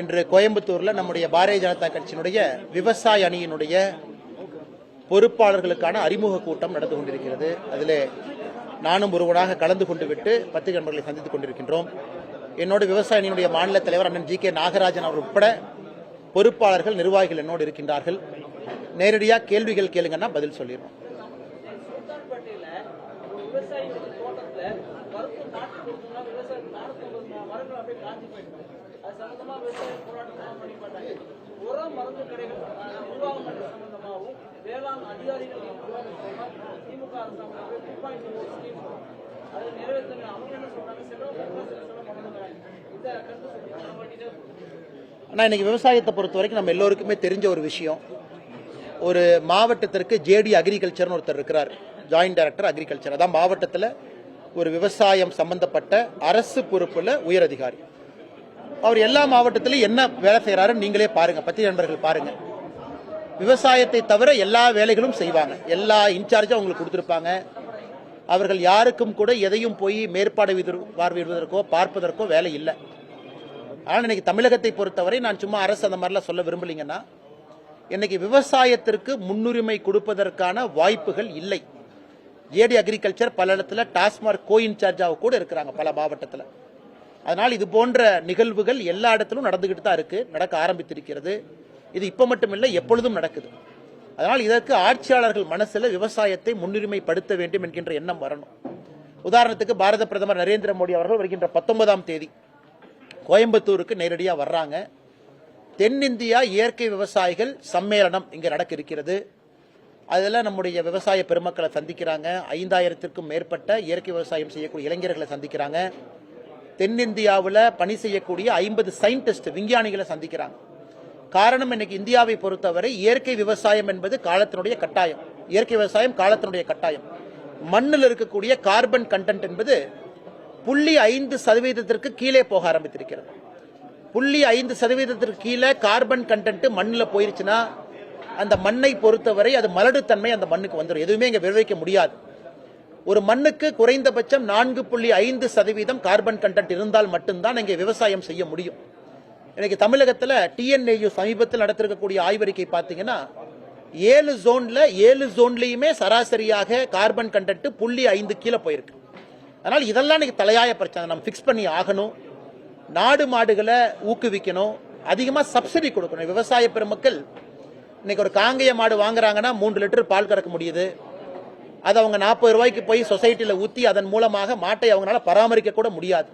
இன்று கோயம்புத்தூரில் நம்முடைய பாரதிய ஜனதா கட்சியினுடைய விவசாய அணியினுடைய பொறுப்பாளர்களுக்கான அறிமுக கூட்டம் நடந்து கொண்டிருக்கிறது. அதில் நானும் ஒருவராக கலந்து கொண்டு விட்டு பத்திரிகை நண்பர்களை சந்தித்துக் கொண்டிருக்கின்றோம். என்னோடு விவசாய அணியினுடைய மாநில தலைவர் அண்ணன் ஜி கே நாகராஜன் அவர் உட்பட பொறுப்பாளர்கள் நிர்வாகிகள் என்னோடு இருக்கின்றார்கள். நேரடியாக கேள்விகள் கேளுங்கன்னா பதில் சொல்லிடுறோம். ஆனால் இன்னைக்கு விவசாயத்தை பொறுத்த வரைக்கும் நம்ம எல்லோருக்குமே தெரிஞ்ச ஒரு விஷயம், ஒரு மாவட்டத்திற்கு ஜேடி அக்ரிகல்ச்சர்னு ஒருத்தர் இருக்கிறார், ஜாயிண்ட் டைரக்டர் அக்ரிகல்ச்சர். அதான் மாவட்டத்தில் ஒரு விவசாயம் சம்பந்தப்பட்ட அரசு பொறுப்புல உயர் அதிகாரி. அவர் எல்லா மாவட்டத்திலும் என்ன வேலை செய்யறாருன்னு நீங்களே பாருங்க, பத்திரிகை நண்பர்கள் பாருங்க. விவசாயத்தை தவிர எல்லா வேலைகளும் செய்வாங்க, எல்லா இன்சார்ஜும் அவங்களுக்கு கொடுத்துருப்பாங்க. அவர்கள் யாருக்கும் கூட எதையும் போய் மேற்பார்வையிடுவதற்கோ பார்ப்பதற்கோ வேலை இல்லை. ஆனால் இன்னைக்கு தமிழகத்தை பொறுத்தவரை நான் சும்மா அரசு அந்த மாதிரிலாம் சொல்ல விரும்பலைங்கன்னா, இன்னைக்கு விவசாயத்திற்கு முன்னுரிமை கொடுப்பதற்கான வாய்ப்புகள் இல்லை. ஜேடி அக்ரிகல்ச்சர் பல இடத்துல டாஸ்மார்க் கோ இன்சார்ஜாக கூட இருக்கிறாங்க பல மாவட்டத்தில். அதனால் இது போன்ற நிகழ்வுகள் எல்லா இடத்திலும் நடந்துகிட்டு தான் இருக்கு, நடக்க ஆரம்பித்திருக்கிறது. இது இப்ப மட்டும் இல்லை, எப்பொழுதும் நடக்குது. அதனால் இதற்கு ஆட்சியாளர்கள் மனசுல விவசாயத்தை முன்னுரிமைப்படுத்த வேண்டும் என்கின்ற எண்ணம் வரணும். உதாரணத்துக்கு பாரத பிரதமர் நரேந்திர மோடி அவர்கள் வருகின்ற 19ஆம் தேதி கோயம்புத்தூருக்கு நேரடியாக வர்றாங்க. தென்னிந்தியா இயற்கை விவசாயிகள் சம்மேளனம் இங்க நடக்க இருக்கிறது. அதில் நம்முடைய விவசாய பெருமக்களை சந்திக்கிறாங்க. 5000த்திற்கும் மேற்பட்ட இயற்கை விவசாயம் செய்யக்கூடிய இளைஞர்களை சந்திக்கிறாங்க. தென்னிந்தியாவில் பணி செய்யக்கூடிய 50 சயின்டிஸ்ட் விஞ்ஞானிகளை சந்திக்கிறாங்க. காரணம், இன்னைக்கு இந்தியாவை பொறுத்தவரை இயற்கை விவசாயம் என்பது காலத்தினுடைய கட்டாயம். இயற்கை விவசாயம் காலத்தினுடைய கட்டாயம். மண்ணில் இருக்கக்கூடிய கார்பன் கண்டென்ட் என்பது 0.5% கீழே போக ஆரம்பித்திருக்கிறது. 0.5% கீழே கார்பன் கண்டென்ட் மண்ணில் போயிருச்சுன்னா அந்த மண்ணை பொறுத்தவரை அது மலடுத்தன்மை அந்த மண்ணுக்கு வந்துடும். எதுவுமே இங்கே விளைவிக்க முடியாது. ஒரு மண்ணுக்கு குறைந்தபட்சம் 4.5% கார்பன் கண்டென்ட் இருந்தால் மட்டும்தான் இங்கே விவசாயம் செய்ய முடியும். இன்னைக்கு தமிழகத்தில் டிஎன்ஏயு சமீபத்தில் நடத்திருக்கக்கூடிய ஆய்வறிக்கை பார்த்தீங்கன்னா 7 ஜோன்லயுமே சராசரியாக கார்பன் கண்டென்ட் 0.5 கீழே போயிருக்கு. அதனால் இதெல்லாம் இன்னைக்கு தலையாய பிரச்சனை, நம்ம பிக்ஸ் பண்ணி ஆகணும். நாடு மாடுகளை ஊக்குவிக்கணும், அதிகமாக சப்சிடி கொடுக்கணும். விவசாய பெருமக்கள் இன்னைக்கு ஒரு காங்கேய மாடு வாங்குறாங்கன்னா 3 லிட்டர் பால் கறக்க முடியுது. அது அவங்க 40 ரூபாய்க்கு போய் சொசைட்டியில் ஊற்றி அதன் மூலமாக மாட்டை அவங்களால பராமரிக்க கூட முடியாது.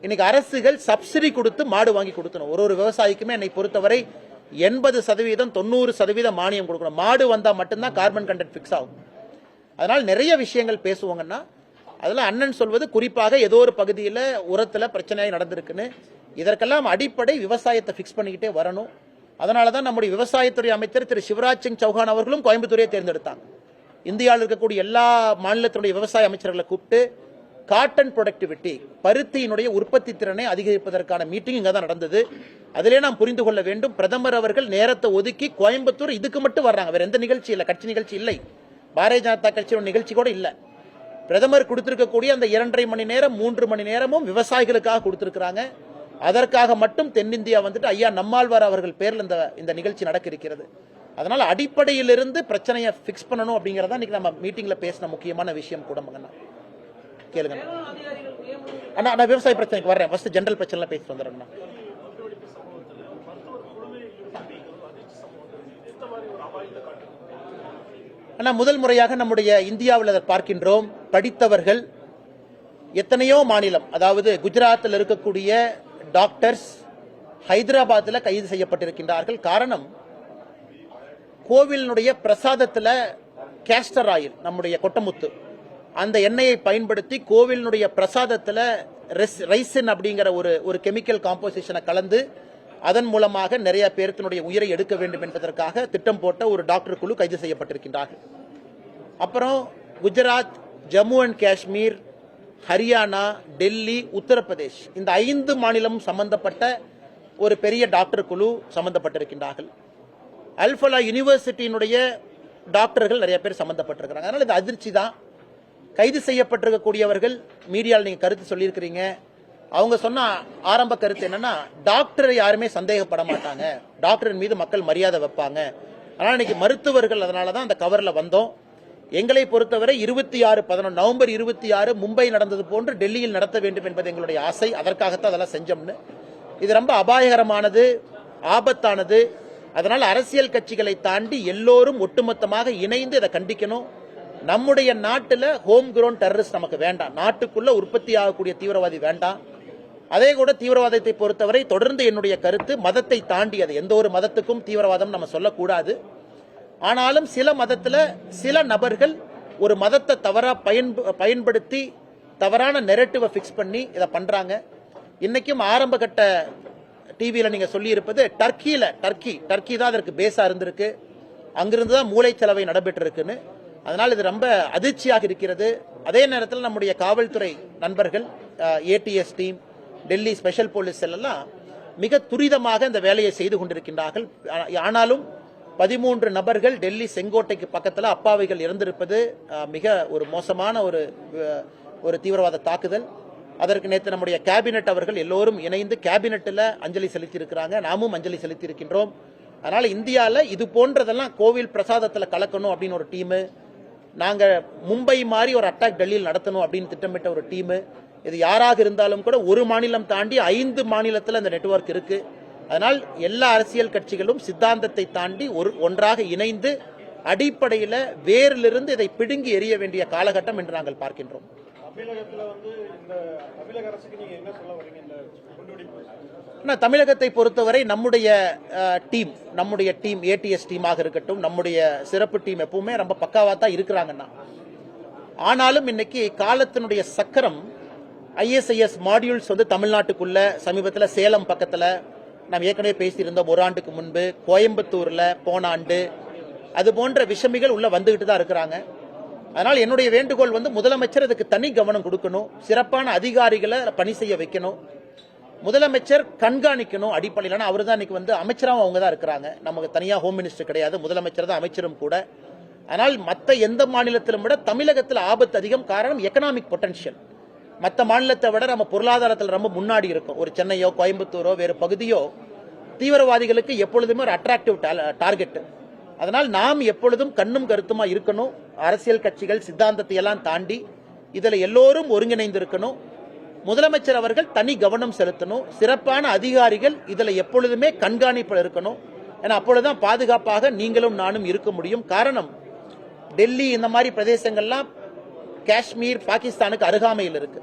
இன்னைக்கு அரசுகள் சப்சிடி கொடுத்து மாடு வாங்கி கொடுக்கணும். ஒரு விவசாயிக்குமே என்னை பொறுத்தவரை 80%, 90% மானியம் கொடுக்கணும். மாடு வந்தால் மட்டும்தான் கார்பன் கண்டென்ட் பிக்ஸ் ஆகும். அதனால் நிறைய விஷயங்கள் பேசுவாங்கன்னா அதில் அண்ணன் சொல்வது குறிப்பாக ஏதோ ஒரு பகுதியில் உரத்தில் பிரச்சனை நடந்திருக்குன்னு. இதற்கெல்லாம் அடிப்படை விவசாயத்தை பிக்ஸ் பண்ணிக்கிட்டே வரணும். அதனால தான் நம்முடைய விவசாயத்துறை அமைச்சர் திரு சிவராஜ் சிங் சௌஹான் அவர்களும் கோயம்புத்தூரை தேர்ந்தெடுத்தாங்க. இந்தியாவில் இருக்கக்கூடிய எல்லா மாநிலத்தினுடைய விவசாய அமைச்சர்களை கூப்பிட்டு காட்டன் ப்ரொடக்டிவிட்டி, பருத்தியினுடைய உற்பத்தி திறனை அதிகரிப்பதற்கான மீட்டிங் இங்கே தான் நடந்தது. அதிலே நாம் புரிந்து கொள்ள வேண்டும், பிரதமர் அவர்கள் நேரத்தை ஒதுக்கி கோயம்புத்தூர் இதுக்கு மட்டும் வர்றாங்க. வேற எந்த நிகழ்ச்சி இல்லை, கட்சி நிகழ்ச்சி இல்லை, பாரதிய ஜனதா கட்சியோட நிகழ்ச்சி கூட இல்லை. பிரதமர் கொடுத்திருக்கக்கூடிய அந்த 2.5 மணி நேரம் 3 மணி நேரமும் விவசாயிகளுக்காக கொடுத்திருக்கிறாங்க. அதற்காக மட்டும் தென்னிந்தியா வந்துட்டு ஐயா நம்மாழ்வார் அவர்கள் பேரில் இந்த நிகழ்ச்சி நடக்க இருக்கிறது. அதனால அடிப்படையிலிருந்து பிரச்சனையை பிக்ஸ் பண்ணணும் அப்படிங்கறத இன்னைக்கு நம்ம மீட்டிங்ல பேசின முக்கியமான விஷயம் கூட. மகனா கேளுங்க அண்ணா, நான் விவசாய பிரச்சனைக்கு வர்றேன். ஃபர்ஸ்ட் ஜெனரல் பிரச்சனை பேசி வந்துடுறேன். ஆனா முதல் முறையாக நம்முடைய இந்தியாவில் அதை பார்க்கின்றோம். படித்தவர்கள் எத்தனையோ மாநிலம், அதாவது குஜராத்தில் இருக்கக்கூடிய டாக்டர்ஸ் ஹைதராபாத்தில் கைது செய்யப்பட்டிருக்கின்றார்கள். காரணம், கோவிலினுடைய பிரசாதத்தில் கேஸ்டர் ஆயில், நம்முடைய கொட்டமுத்து, அந்த எண்ணெயை பயன்படுத்தி கோவிலினுடைய பிரசாதத்தில் ரைசின் அப்படிங்கிற ஒரு கெமிக்கல் காம்போசிஷனை கலந்து அதன் மூலமாக நிறைய பேருத்தினுடைய உயிரை எடுக்க வேண்டும் என்பதற்காக திட்டம் போட்ட ஒரு டாக்டர் குழு கைது செய்யப்பட்டிருக்கின்றார்கள். அப்புறம் குஜராத், ஜம்மு அண்ட் காஷ்மீர், ஹரியானா, டெல்லி, உத்தரப்பிரதேஷ், இந்த 5 மாநிலமும் சம்பந்தப்பட்ட ஒரு பெரிய டாக்டர் குழு சம்பந்தப்பட்டிருக்கின்றார்கள். அல்ஃபலா யூனிவர்சிட்டியினுடைய டாக்டர்கள் நிறைய பேர் சம்பந்தப்பட்டிருக்கிறாங்க. அதனால இது அதிர்ச்சி தான். கைது செய்யப்பட்டிருக்கக்கூடியவர்கள் மீடியாவில் நீங்க கருத்து சொல்லியிருக்கிறீங்க, அவங்க சொன்ன ஆரம்ப கருத்து என்னன்னா, டாக்டரை யாருமே சந்தேகப்பட மாட்டாங்க, டாக்டரின் மீது மக்கள் மரியாதை வைப்பாங்க. ஆனால் இன்னைக்கு மருத்துவர்கள், அதனால தான் அந்த கவர்ல வந்தோம். எங்களை பொறுத்தவரை 26/11 நவம்பர் 26 மும்பை நடந்தது போன்று டெல்லியில் நடத்த வேண்டும் என்பது எங்களுடைய ஆசை. அதற்காகத்தான் அதெல்லாம் செஞ்சோம்னு. இது ரொம்ப அபாயகரமானது, ஆபத்தானது. அதனால் அரசியல் கட்சிகளை தாண்டி எல்லோரும் ஒட்டுமொத்தமாக இணைந்து இதை கண்டிக்கணும். நம்முடைய நாட்டில் ஹோம் கிரவுண்ட் டெரரிஸ்ட் நமக்கு வேண்டாம். நாட்டுக்குள்ள உற்பத்தி ஆகக்கூடிய தீவிரவாதி வேண்டாம். அதே கூட தீவிரவாதத்தை பொறுத்தவரை தொடர்ந்து என்னுடைய கருத்து, மதத்தை தாண்டியது. எந்த ஒரு மதத்துக்கும் தீவிரவாதம் நம்ம சொல்லக்கூடாது. ஆனாலும் சில மதத்தில் சில நபர்கள் ஒரு மதத்தை தவறா பயன்படுத்தி தவறான நெரேட்டிவை ஃபிக்ஸ் பண்ணி இதை பண்றாங்க. இன்னைக்கும் ஆரம்ப கட்ட டிவியில் நீங்க சொல்லி இருப்பது டர்க்கி தான் அதற்கு பேஸா இருந்திருக்கு. அங்கிருந்து தான் மூளைச்சலவை நடைபெற்று இருக்குன்னு. அதனால் இது ரொம்ப அதிர்ச்சியாக இருக்கிறது. அதே நேரத்தில் நம்முடைய காவல்துறை நண்பர்கள், ADS team, Delhi special police எல்லாம் மிக துரிதமாக இந்த வேலையை செய்து கொண்டிருக்கின்றார்கள். ஆனாலும் 13 நபர்கள் டெல்லி செங்கோட்டைக்கு பக்கத்தில் அப்பாவிகள் இறந்திருப்பது மிக ஒரு மோசமான ஒரு தீவிரவாத தாக்குதல். அதற்கு நேற்று நம்முடைய கேபினெட் அவர்கள் எல்லோரும் இணைந்து கேபினெட்டில் அஞ்சலி செலுத்தி இருக்கிறாங்க. நாமும் அஞ்சலி செலுத்தி இருக்கின்றோம். அதனால இந்தியாவில் இது போன்றதெல்லாம் கோவில் பிரசாதத்தில் கலக்கணும் அப்படின்னு ஒரு டீமு, நாங்கள் மும்பை மாதிரி ஒரு அட்டாக் டெல்லியில் நடத்தணும் அப்படின்னு திட்டமிட்ட ஒரு டீமு, இது யாராக இருந்தாலும் கூட ஒரு மாநிலம் தாண்டி 5 மாநிலத்தில் அந்த நெட்வொர்க் இருக்கு. அதனால் எல்லா அரசியல் கட்சிகளும் சித்தாந்தத்தை தாண்டி ஒன்றாக இணைந்து அடிப்படையில் வேரிலிருந்து இதை பிடுங்கி எறிய வேண்டிய காலகட்டம் என்று நாங்கள் பார்க்கின்றோம். தமிழகத்தை பொறுத்தவரை நம்முடைய டீம் ஏடிஎஸ் டீமாக இருக்கட்டும், நம்முடைய சிறப்பு டீம் எப்பவுமே ரொம்ப பக்காவா தான் இருக்கிறாங்கன்னா. ஆனாலும் இன்னைக்கு காலத்தினுடைய சக்கரம், ஐஎஸ்ஐஎஸ் மாடியூல்ஸ் தமிழ்நாட்டுக்குள்ள சமீபத்தில் சேலம் பக்கத்தில் நாம் ஏற்கனவே பேசியிருந்தோம். ஒரு ஆண்டுக்கு முன்பு கோயம்புத்தூர்ல போன ஆண்டு அது போன்ற விஷமிகள் உள்ள வந்துகிட்டு தான் இருக்கிறாங்க. அதனால் என்னுடைய வேண்டுகோள் முதலமைச்சர் அதுக்கு தனி கவனம் கொடுக்கணும். சிறப்பான அதிகாரிகளை பணி செய்ய வைக்கணும். முதலமைச்சர் கண்காணிக்கணும் அடிப்படையில். அவர் தான் இன்னைக்கு அமைச்சராகவும் அவங்க தான் இருக்கிறாங்க. நமக்கு தனியாக ஹோம் மினிஸ்டர் கிடையாது, முதலமைச்சர் தான் அமைச்சரும் கூட. ஆனால் மற்ற எந்த மாநிலத்திலும் விட தமிழகத்தில் ஆபத்து அதிகம். காரணம் எக்கனாமிக் பொட்டன்ஷியல். மற்ற மாநிலத்தை விட நம்ம பொருளாதாரத்தில் ரொம்ப முன்னாடி இருக்கும். ஒரு சென்னையோ கோயம்புத்தூரோ வேறு பகுதியோ தீவிரவாதிகளுக்கு எப்பொழுதுமே ஒரு அட்ராக்டிவ் டார்கெட். அதனால் நாம் எப்பொழுதும் கண்ணும் கருத்துமா இருக்கணும். அரசியல் கட்சிகள் சித்தாந்தத்தை எல்லாம் தாண்டி இதில் எல்லோரும் ஒருங்கிணைந்து இருக்கணும். முதலமைச்சர் அவர்கள் தனி கவனம் செலுத்தணும். சிறப்பான அதிகாரிகள் இதில் எப்பொழுதுமே கண்காணிப்பில் இருக்கணும். ஏன்னா அப்பொழுதுதான் பாதுகாப்பாக நீங்களும் நானும் இருக்க முடியும். காரணம், டெல்லி இந்த மாதிரி பிரதேசங்கள்லாம் காஷ்மீர் பாகிஸ்தானுக்கு அருகாமையில் இருக்கு.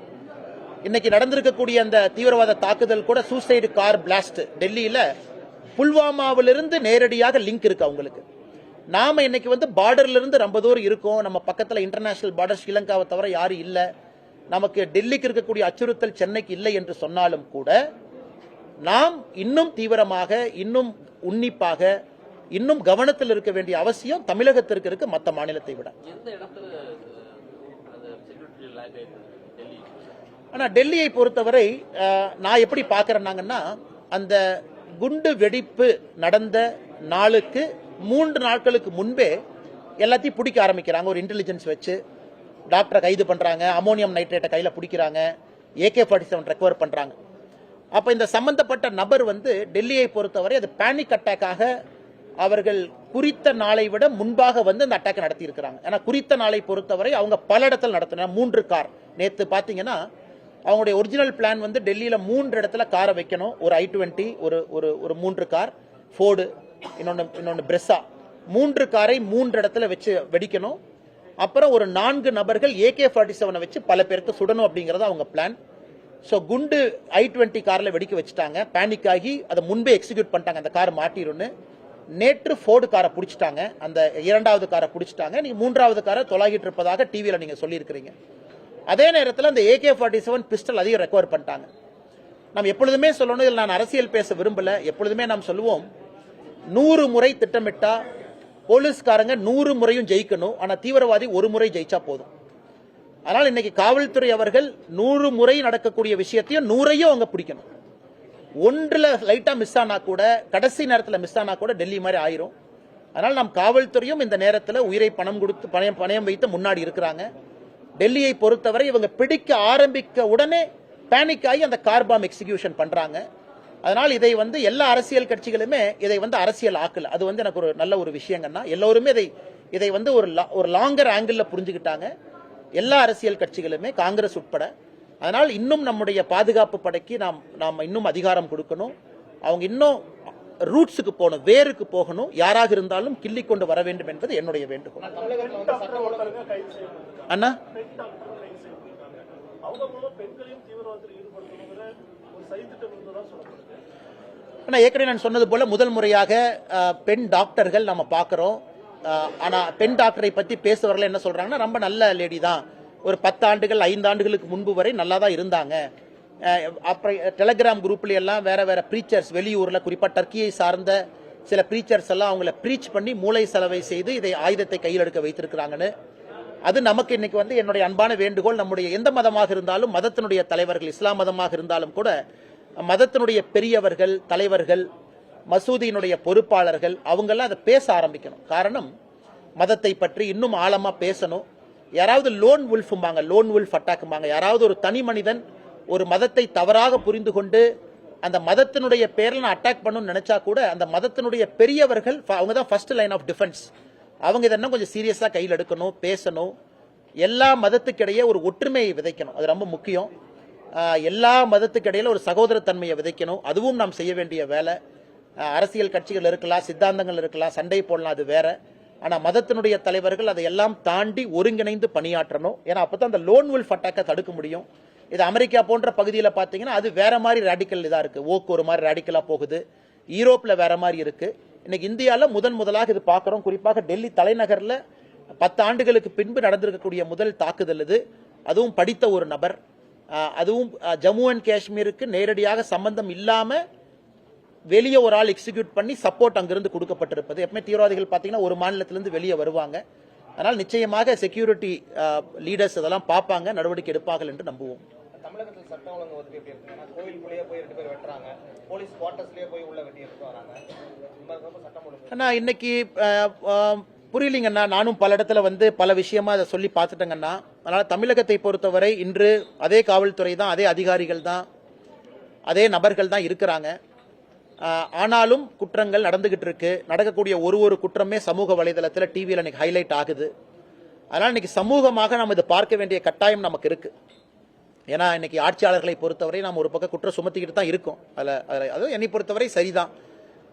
இன்னைக்கு நடந்திருக்கக்கூடிய அந்த தீவிரவாத தாக்குதல் கூட சூசைடு கார் பிளாஸ்ட் டெல்லியில புல்வாமாவிலிருந்து நேரடியாக லிங்க் இருக்கு அவங்களுக்கு. நாம இன்னைக்கு பார்டர்ல இருந்து ரொம்ப தூரம் இருக்கோம். நம்ம பக்கத்துல இன்டர்நேஷனல் பார்டர் ஸ்ரீலங்காவை தவிர யாரும் இல்ல. நமக்கு டெல்லிக்கு இருக்கக்கூடிய அச்சுறுத்தல் சென்னைக்கு இல்லை என்று சொன்னாலும் கூட நாம் இன்னும் தீவிரமாக, இன்னும் உன்னிப்பாக, இன்னும் கவனத்தில் இருக்க வேண்டிய அவசியம் தமிழகத்திற்கு இருக்கு மற்ற மாநிலத்தை விட. ஆனா டெல்லியை பொறுத்தவரை நான் எப்படி பார்க்கிறேன்னாங்கன்னா, அந்த குண்டு வெடிப்பு நடந்த நாளுக்கு 3 நாட்களுக்கு முன்பே எல்லாத்தையும் பிடிக்க ஆரம்பிக்கிறாங்க. ஒரு இன்டெலிஜென்ஸ் வச்சு டாக்டரை கைது பண்றாங்க, அமோனியம் நைட்ரேட்டை கையில பிடிக்கிறாங்க, AK-47 ரெக்கவர் பண்றாங்க. அப்ப இந்த சம்பந்தப்பட்ட நபர் டெல்லியை பொறுத்தவரை அது பேனிக் அட்டாக்காக அவர்கள் குறித்த நாளை விட முன்பாக அந்த அட்டாக் நடத்தி இருக்கிறாங்க. ஏன்னா குறித்த நாளை பொறுத்தவரை அவங்க பல இடத்துல நடத்தின 3 கார். நேற்று பாத்தீங்கன்னா அவங்களுடைய ஒரிஜினல் பிளான் டெல்லியில 3 இடத்துல காரை வைக்கணும். ஒரு I-20, ஒரு 3 கார், ஃபோர்டு, இன்னொன்னு பிரெஸ்ஸா, 3 காரை 3 இடத்துல வச்சு வெடிக்கணும். அப்புறம் ஒரு 4 நபர்கள் AK-47 வச்சு பல பேருக்கு சுடணும் அப்படிங்கறது அவங்க பிளான். சோ குண்டு I-20 கார்ல வெடிக்க வச்சுட்டாங்க. பேனிக் ஆகி அதை முன்பே எக்ஸிக்யூட் பண்ணிட்டாங்க. அந்த கார் மாட்டிருன்னு. நேற்று ஃபோர்டு காரை பிடிச்சிட்டாங்க, அந்த 2வது காரை பிடிச்சிட்டாங்க. நீங்க 3வது காரை தொலாகிட்டு இருப்பதாக டிவியில நீங்க சொல்லியிருக்கிறீங்க. அதே நேரத்தில் அந்த AK-47 பிஸ்டல் அதையும் ரெக்கவர் பண்ணிட்டாங்க. நாம் எப்பொழுதுமே சொல்லணும், இதில் நான் அரசியல் பேச விரும்பல. எப்பொழுதுமே நாம் சொல்லுவோம், 100 முறை திட்டமிட்டா போலீஸ்காரங்க 100 முறையும் ஜெயிக்கணும். ஆனா தீவிரவாதி ஒரு முறை ஜெயிச்சா போதும். அதனால் இன்னைக்கு காவல்துறை அவர்கள் 100 முறை நடக்கக்கூடிய விஷயத்தையும் 100ஐயும் அவங்க பிடிக்கணும். ஒன்றுல லைட்டா மிஸ் ஆனா கூட, கடைசி நேரத்தில் மிஸ் ஆனா கூட டெல்லி மாதிரி ஆயிரும். அதனால் நாம் காவல்துறையும் இந்த நேரத்தில் உயிரை பணம் கொடுத்து பணயம் வைத்து முன்னாடி இருக்கிறாங்க. டெல்லியை பொறுத்தவரை இவங்க பிடிக்க ஆரம்பிக்க உடனே பேனிக் ஆகி அந்த கார் பாம் எக்ஸிகியூஷன் பண்றாங்க. அதனால் இதை வந்து எல்லா அரசியல் கட்சிகளுமே இதை வந்து அரசியல் ஆக்கல. அது வந்து எனக்கு ஒரு நல்ல ஒரு விஷயங்கன்னா எல்லோருமே இதை வந்து ஒரு லாங்கர் ஆங்கிள் புரிஞ்சுக்கிட்டாங்க எல்லா அரசியல் கட்சிகளுமே, காங்கிரஸ் உட்பட. அதனால் இன்னும் நம்முடைய பாதுகாப்பு படைக்கு நாம் இன்னும் அதிகாரம் கொடுக்கணும். அவங்க இன்னும் ரூட்ஸுக்கு போகணும், வேருக்கு போகணும். யாராக இருந்தாலும் கிள்ளி கொண்டு வர வேண்டும் என்பது என்னுடைய வேண்டுகோள். அண்ணா ஏற்கனவே நான் சொன்னது போல முதல் முறையாக பெண் டாக்டர்கள் நம்ம பார்க்கிறோம். ஆனா பெண் டாக்டரை பத்தி பேசுறவர்கள் என்ன சொல்றாங்கன்னா, ரொம்ப நல்ல லேடி தான், ஒரு 10 ஆண்டுகள் 5 ஆண்டுகளுக்கு முன்பு வரை நல்லா தான் இருந்தாங்க. அப்புறம் டெலிகிராம் குரூப்ல எல்லாம் வேற வேற ப்ரீச்சர்ஸ் வெளியூர்ல, குறிப்பா டர்க்கியை சார்ந்த சில ப்ரீச்சர்ஸ் எல்லாம் அவங்கள ப்ரீச் பண்ணி மூளை செலவை செய்து இதை ஆயுதத்தை கையில் எடுக்க வைத்திருக்கிறாங்கன்னு. அது நமக்கு இன்னைக்கு வந்து என்னுடைய அன்பான வேண்டுகோள், நம்முடைய எந்த மதமாக இருந்தாலும், மதத்தினுடைய தலைவர்கள் இஸ்லாம் மதமாக இருந்தாலும் கூட, மதத்தினுடைய பெரியவர்கள், தலைவர்கள், மசூதியினுடைய பொறுப்பாளர்கள் அவங்கெல்லாம் அதை பேச ஆரம்பிக்கணும். காரணம், மதத்தை பற்றி இன்னும் ஆழமா பேசணும். யாராவது லோன் வுல்ஃபாங்க, லோன் வுல்ஃப் அட்டாக்குமாங்க, யாராவது ஒரு தனி மனிதன் ஒரு மதத்தை தவறாக புரிந்து கொண்டு அந்த மதத்தினுடைய பேரில் நான் அட்டாக் பண்ணணும்னு நினைச்சா கூட அந்த மதத்தினுடைய பெரியவர்கள் அவங்க தான் ஃபர்ஸ்ட் லைன் ஆஃப் டிஃபென்ஸ். அவங்க இதெல்லாம் கொஞ்சம் சீரியஸா கையில் எடுக்கணும், பேசணும். எல்லா மதத்துக்கிடையே ஒரு ஒற்றுமையை விதைக்கணும், அது ரொம்ப முக்கியம். எல்லா மதத்துக்கிடையில ஒரு சகோதரத்தன்மையை விதைக்கணும், அதுவும் நாம் செய்ய வேண்டிய வேலை. அரசியல் கட்சிகள் இருக்கலாம், சித்தாந்தங்கள் இருக்கலாம், சண்டை போடலாம், அது வேற. ஆனா மதத்தினுடைய தலைவர்கள் அதையெல்லாம் தாண்டி ஒருங்கிணைந்து பணியாற்றணும். ஏன்னா அப்பதான் அந்த லோன் வுல்ஃப் அட்டாக்கை தடுக்க முடியும். இது அமெரிக்கா போன்ற பகுதியில் பார்த்தீங்கன்னா அது வேற மாதிரி ரேடிக்கல் இதா இருக்கு, ஓக்கு ஒரு மாதிரி ரேடிக்கலா போகுது. யூரோப்ல வேற மாதிரி இருக்கு. இன்னைக்கு இந்தியாவில் முதலாக இது பார்க்கிறோம். குறிப்பாக டெல்லி தலைநகர்ல 10 ஆண்டுகளுக்கு பின்பு நடந்திருக்கக்கூடிய முதல் தாக்குதல் இது. அதுவும் படித்த ஒரு நபர், அதுவும் ஜம்மு அண்ட் காஷ்மீருக்கு நேரடியாக சம்பந்தம் இல்லாம வெளியே ஒரு ஆள் எக்ஸிக்யூட் பண்ணி சப்போர்ட் அங்கிருந்து கொடுக்கப்பட்டிருப்பது. எப்பவுமே தீவிரவாதிகள் பார்த்தீங்கன்னா ஒரு மாநிலத்திலிருந்து வெளியே வருவாங்க. அதனால் நிச்சயமாக செக்யூரிட்டி லீடர்ஸ் அதெல்லாம் பார்ப்பாங்க, நடவடிக்கை எடுப்பார்கள் என்று நம்புவோம். தமிழகத்தில் சட்டம் ஒழுங்கு வந்து எப்படி இருக்குன்னா, கோயிலுக்குள்ளேயே போய் 2 பேர் வெட்டுறாங்க, போலீஸ் குவார்டர்ஸ்லயே போய் உள்ள வெட்டி எடுத்து வராங்க. சட்டம் ஒழுங்கு அண்ணா இன்னைக்கு புரியலிங்கண்ணா. நானும் பல இடத்துல வந்து பல விஷயமா அதை சொல்லி பார்த்துட்டேங்கண்ணா. அதனால தமிழகத்தை பொறுத்தவரை இன்று அதே காவல்துறை தான், அதே அதிகாரிகள் தான், அதே நபர்கள் தான் இருக்கிறாங்க. ஆனாலும் குற்றங்கள் நடந்துகிட்டு இருக்கு. நடக்கக்கூடிய ஒரு குற்றமே சமூக வலைதளத்தில், டிவியில் இன்னைக்கு ஹைலைட் ஆகுது. அதனால இன்னைக்கு சமூகமாக நாம் இதை பார்க்க வேண்டிய கட்டாயம் நமக்கு இருக்கு. ஏன்னா இன்னைக்கு ஆட்சியாளர்களை பொறுத்தவரை நாம் ஒரு பக்கம் குற்றம் சுமத்திக்கிட்டு தான் இருக்கோம். அதுவும் என்னை பொறுத்தவரை சரிதான்.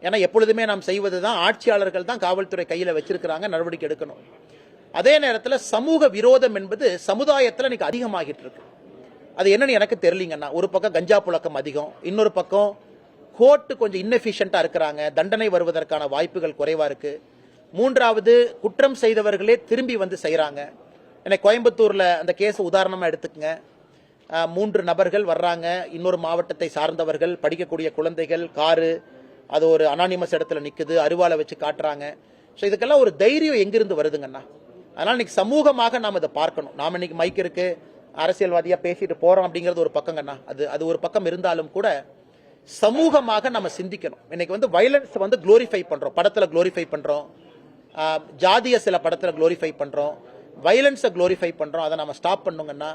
ஏன்னா எப்பொழுதுமே நாம் செய்வது தான், ஆட்சியாளர்கள் தான் காவல்துறை கையில் வச்சிருக்கிறாங்க, நடவடிக்கை எடுக்கணும். அதே நேரத்தில் சமூக விரோதம் என்பது சமுதாயத்தில் இன்னைக்கு அதிகமாகிட்டு இருக்கு. அது என்னன்னு எனக்கு தெரியலீங்கன்னா, ஒரு பக்கம் கஞ்சா புழக்கம் அதிகம், இன்னொரு பக்கம் கோர்ட்டு கொஞ்சம் இன்னெஃபிஷியண்டா இருக்கிறாங்க, தண்டனை வருவதற்கான வாய்ப்புகள் குறைவா இருக்கு. மூன்றாவது, குற்றம் செய்தவர்களே திரும்பி வந்து செய்யறாங்க. எனக்கு கோயம்புத்தூர்ல அந்த கேஸ் உதாரணமா எடுத்துக்கங்க. 3 நபர்கள் வர்றாங்க, இன்னொரு மாவட்டத்தை சார்ந்தவர்கள், படிக்கக்கூடிய குழந்தைகள், காரு, அது ஒரு அனானிமஸ் இடத்துல நிக்குது, அருவாலை வச்சு காட்டுறாங்க. ஸோ இதுக்கெல்லாம் ஒரு தைரியம் எங்கிருந்து வருதுங்கண்ணா? அதனால இன்னைக்கு சமூகமாக நாம் இதை பார்க்கணும். நாம் இன்னைக்கு மைக் இருக்கு, அரசியல்வாதியா பேசிட்டு போறோம் அப்படிங்கிறது ஒரு பக்கங்கண்ணா. அது ஒரு பக்கம் இருந்தாலும் கூட சமூகமாக நம்ம சிந்திக்கணும். இன்னைக்கு வந்து வயலன்ஸ் வந்து குளோரிஃபை பண்றோம், படத்துல குளோரிஃபை பண்றோம், ஜாதிய சில படத்துல குளோரிஃபை பண்றோம், வயலன்ஸை குளோரிஃபை பண்றோம். அதை நம்ம ஸ்டாப் பண்ணுங்கன்னா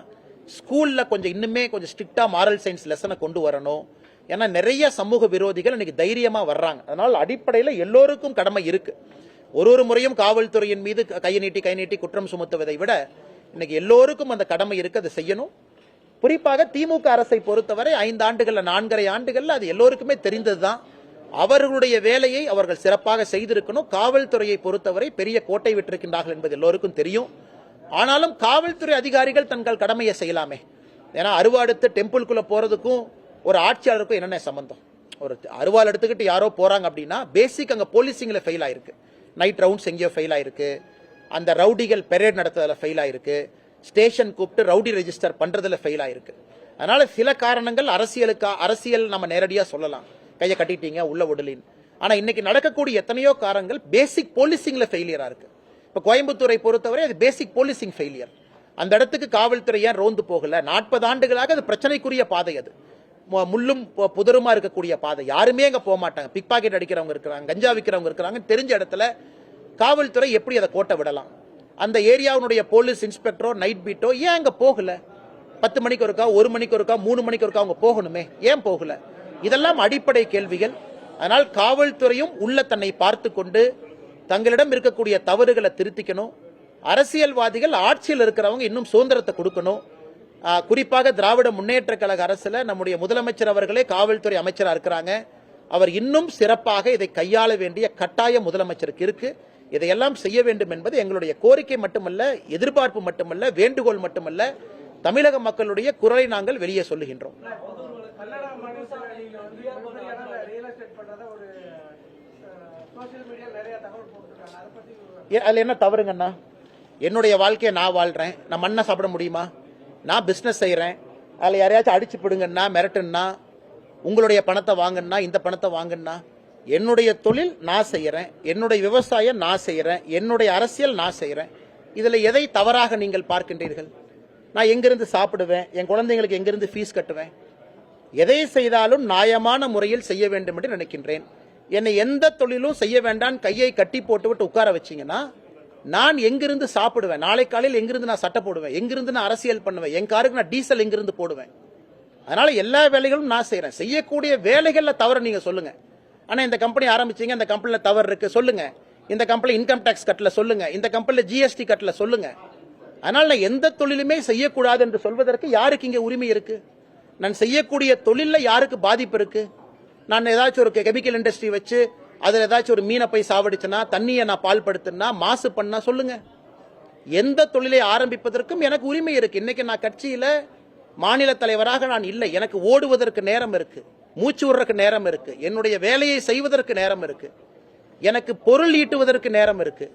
ஸ்கூல்ல கொஞ்சம் இன்னுமே கொஞ்சம் ஸ்ட்ரிக்டா மாரல் சயின்ஸ் லெசனை கொண்டு வரணும். ஏன்னா நிறைய சமூக விரோதிகள் இன்னைக்கு தைரியமா வர்றாங்க. அதனால அடிப்படையில் எல்லோருக்கும் கடமை இருக்கு. ஒரு முறையும் காவல்துறையின் மீது கை நீட்டி குற்றம் சுமத்துவதை விட இன்னைக்கு எல்லோருக்கும் அந்த கடமை இருக்கு, அதை செய்யணும். குறிப்பாக திமுக அரசை பொறுத்தவரை 5 ஆண்டுகள்ல 4.5 ஆண்டுகள்ல அது எல்லோருக்குமே தெரிந்ததுதான். அவர்களுடைய வேலையை அவர்கள் சிறப்பாக செய்திருக்கணும். காவல்துறையை பொறுத்தவரை பெரிய கோட்டை விட்டிருக்கின்றார்கள் என்பது எல்லோருக்கும் தெரியும். ஆனாலும் காவல்துறை அதிகாரிகள் தங்கள் கடமையை செய்யலாமே. ஏன்னா அருவாடுத்து டெம்பிள்குள்ள போறதுக்கும் ஒரு ஆட்சியாளருக்கும் என்னென்ன சம்பந்தம்? ஒரு அருவாள் எடுத்துக்கிட்டு யாரோ போறாங்க அப்படின்னா பேசிக் அங்க போலீசிங்ல ஃபெயில் ஆயிருக்கு, நைட் ரவுண்ட்ஸ் எங்கேயோ ஃபெயில் ஆயிருக்கு, அந்த ரவுடிகள் பெரேட் நடத்துறதுல ஃபெயில் ஆயிருக்கு, ஸ்டேஷன் கூப்பிட்டு ரவுடி ரெஜிஸ்டர் பண்றதுல ஃபெயில் ஆயிருக்கு. அதனால சில காரணங்கள் அரசியல் நம்ம நேரடியா சொல்லலாம், கையை கட்டிட்டீங்க உள்ள விடலின். ஆனா இன்னைக்கு நடக்கக்கூடிய எத்தனையோ காரணங்கள் பேசிக் போலீசிங்ல ஃபெயிலியரா இருக்கு. இப்ப கோயம்புத்தூரை பொறுத்தவரை அது பேசிக் போலீசிங் ஃபெயிலியர். அந்த இடத்துக்கு காவல்துறை ஏன் ரோந்து போகல? 40 ஆண்டுகளாக அது பிரச்சனைக்குரிய பாதை, அது முள்ளும் புதருமா இருக்கக்கூடிய பாதை. யாருமே அங்க போக மாட்டாங்க. பிக் பாக்கெட் அடிக்கிறவங்க இருக்கிறாங்க, கஞ்சா விற்கிறவங்க இருக்கிறாங்க. தெரிஞ்ச இடத்துல காவல்துறை எப்படி அதை கோட்டை விடலாம்? அந்த ஏரியாவுடைய போலீஸ் இன்ஸ்பெக்டரோ நைட் பீட்டோ ஏன் அங்க போகல? 10 மணிக்கு ஒருக்கா, 1 மணிக்கு ஒருக்கா, 3 மணிக்கு ஒருக்கா அவங்க போகணுமே, ஏன் போகல? இதெல்லாம் அடிப்படை கேள்விகள். அதனால் காவல்துறையும் உள்ள தன்னை பார்த்து கொண்டு தங்களிடம் இருக்கக்கூடிய தவறுகளை திருத்திக்கணும். அரசியல்வாதிகள் ஆட்சியில் இருக்கிறவங்க இன்னும் சுதந்திரத்தை கொடுக்கணும். குறிப்பாக திராவிட முன்னேற்ற கழக அரசுல நம்முடைய முதலமைச்சர் அவர்களே காவல்துறை அமைச்சராக இருக்கிறாங்க. அவர் இன்னும் சிறப்பாக இதை கையாள வேண்டிய கட்டாயம் முதலமைச்சருக்கு இருக்கு. இதையெல்லாம் செய்ய வேண்டும் என்பது எங்களுடைய கோரிக்கை மட்டுமல்ல, எதிர்பார்ப்பு மட்டுமல்ல, வேண்டுகோள் மட்டுமல்ல, தமிழக மக்களுடைய குரலை நாங்கள் வெளியே சொல்லுகின்றோம். அதுல என்ன தவறுங்கண்ணா? என்னுடைய வாழ்க்கையை நான் வாழ்றேன், நான் மண்ணை சாப்பிட முடியுமா? நான் பிசினஸ் செய்யறேன், அதுல யாரையாச்சும் அடிச்சு பிடுங்கன்னா, மிரட்டுன்னா, உங்களுடைய பணத்தை வாங்கன்னா, இந்த பணத்தை வாங்கன்னா, என்னுடைய தொழில் நான் செய்யறேன், என்னுடைய விவசாயம் நான் செய்யறேன், என்னுடைய அரசியல் நான் செய்யறேன். இதுல எதை தவறாக நீங்கள் பார்க்கின்றீர்கள்? நான் எங்கிருந்து சாப்பிடுவேன், என் குழந்தைங்களுக்கு எங்கிருந்து ஃபீஸ் கட்டுவேன்? எதை செய்தாலும் நியாயமான முறையில் செய்ய வேண்டும் என்று நினைக்கின்றேன். என்னை எந்த தொழிலும் செய்ய வேண்டாம் கையை கட்டி போட்டு உட்கார வச்சீங்கன்னா நான் எங்கிருந்து சாப்பிடுவேன்? நாளை காலையில் எங்கிருந்து நான் சட்டை போடுவேன்? எங்கிருந்து நான் அரசியல் பண்ணுவேன்? என் காருக்கு நான் டீசல் எங்கிருந்து போடுவேன்? அதனால எல்லா வேலைகளும் நான் செய்யறேன். செய்யக்கூடிய வேலைகள்ல தவறு நீங்க சொல்லுங்க. ஆனா இந்த கம்பெனி ஆரம்பிச்சீங்க, இந்த கம்பெனில தவறு இருக்கு சொல்லுங்க. இந்த கம்பெனி இன்கம் டாக்ஸ் கட்டல சொல்லுங்க. இந்த கம்பெனில ஜிஎஸ்டி கட்டல சொல்லுங்க. அதனால நான் எந்த தொழிலுமே செய்யக்கூடாது என்று சொல்வதற்கு யாருக்கு இங்க உரிமை இருக்கு? நான் செய்யக்கூடிய தொழில யாருக்கு பாதிப்பு இருக்கு? நான் ஏதாச்சும் ஒரு கெமிக்கல் இண்டஸ்ட்ரி வச்சு அதுல ஏதாச்சும் ஒரு மீனை போய் சாவடிச்சனா, தண்ணியை நான் பால்படுத்தினா, மாசு பண்ணா சொல்லுங்க. எந்த தொழிலை ஆரம்பிப்பதற்கும் எனக்கு உரிமை இருக்கு. இன்னைக்கு நான் கட்சியில மாநில தலைவராக நான் இல்லை. எனக்கு ஓடுவதற்கு நேரம் இருக்கு, மூச்சு விடுறதுக்கு நேரம் இருக்கு, என்னுடைய வேலையை செய்வதற்கு நேரம் இருக்கு, எனக்கு பொருள் ஈட்டுவதற்கு நேரம் இருக்கு,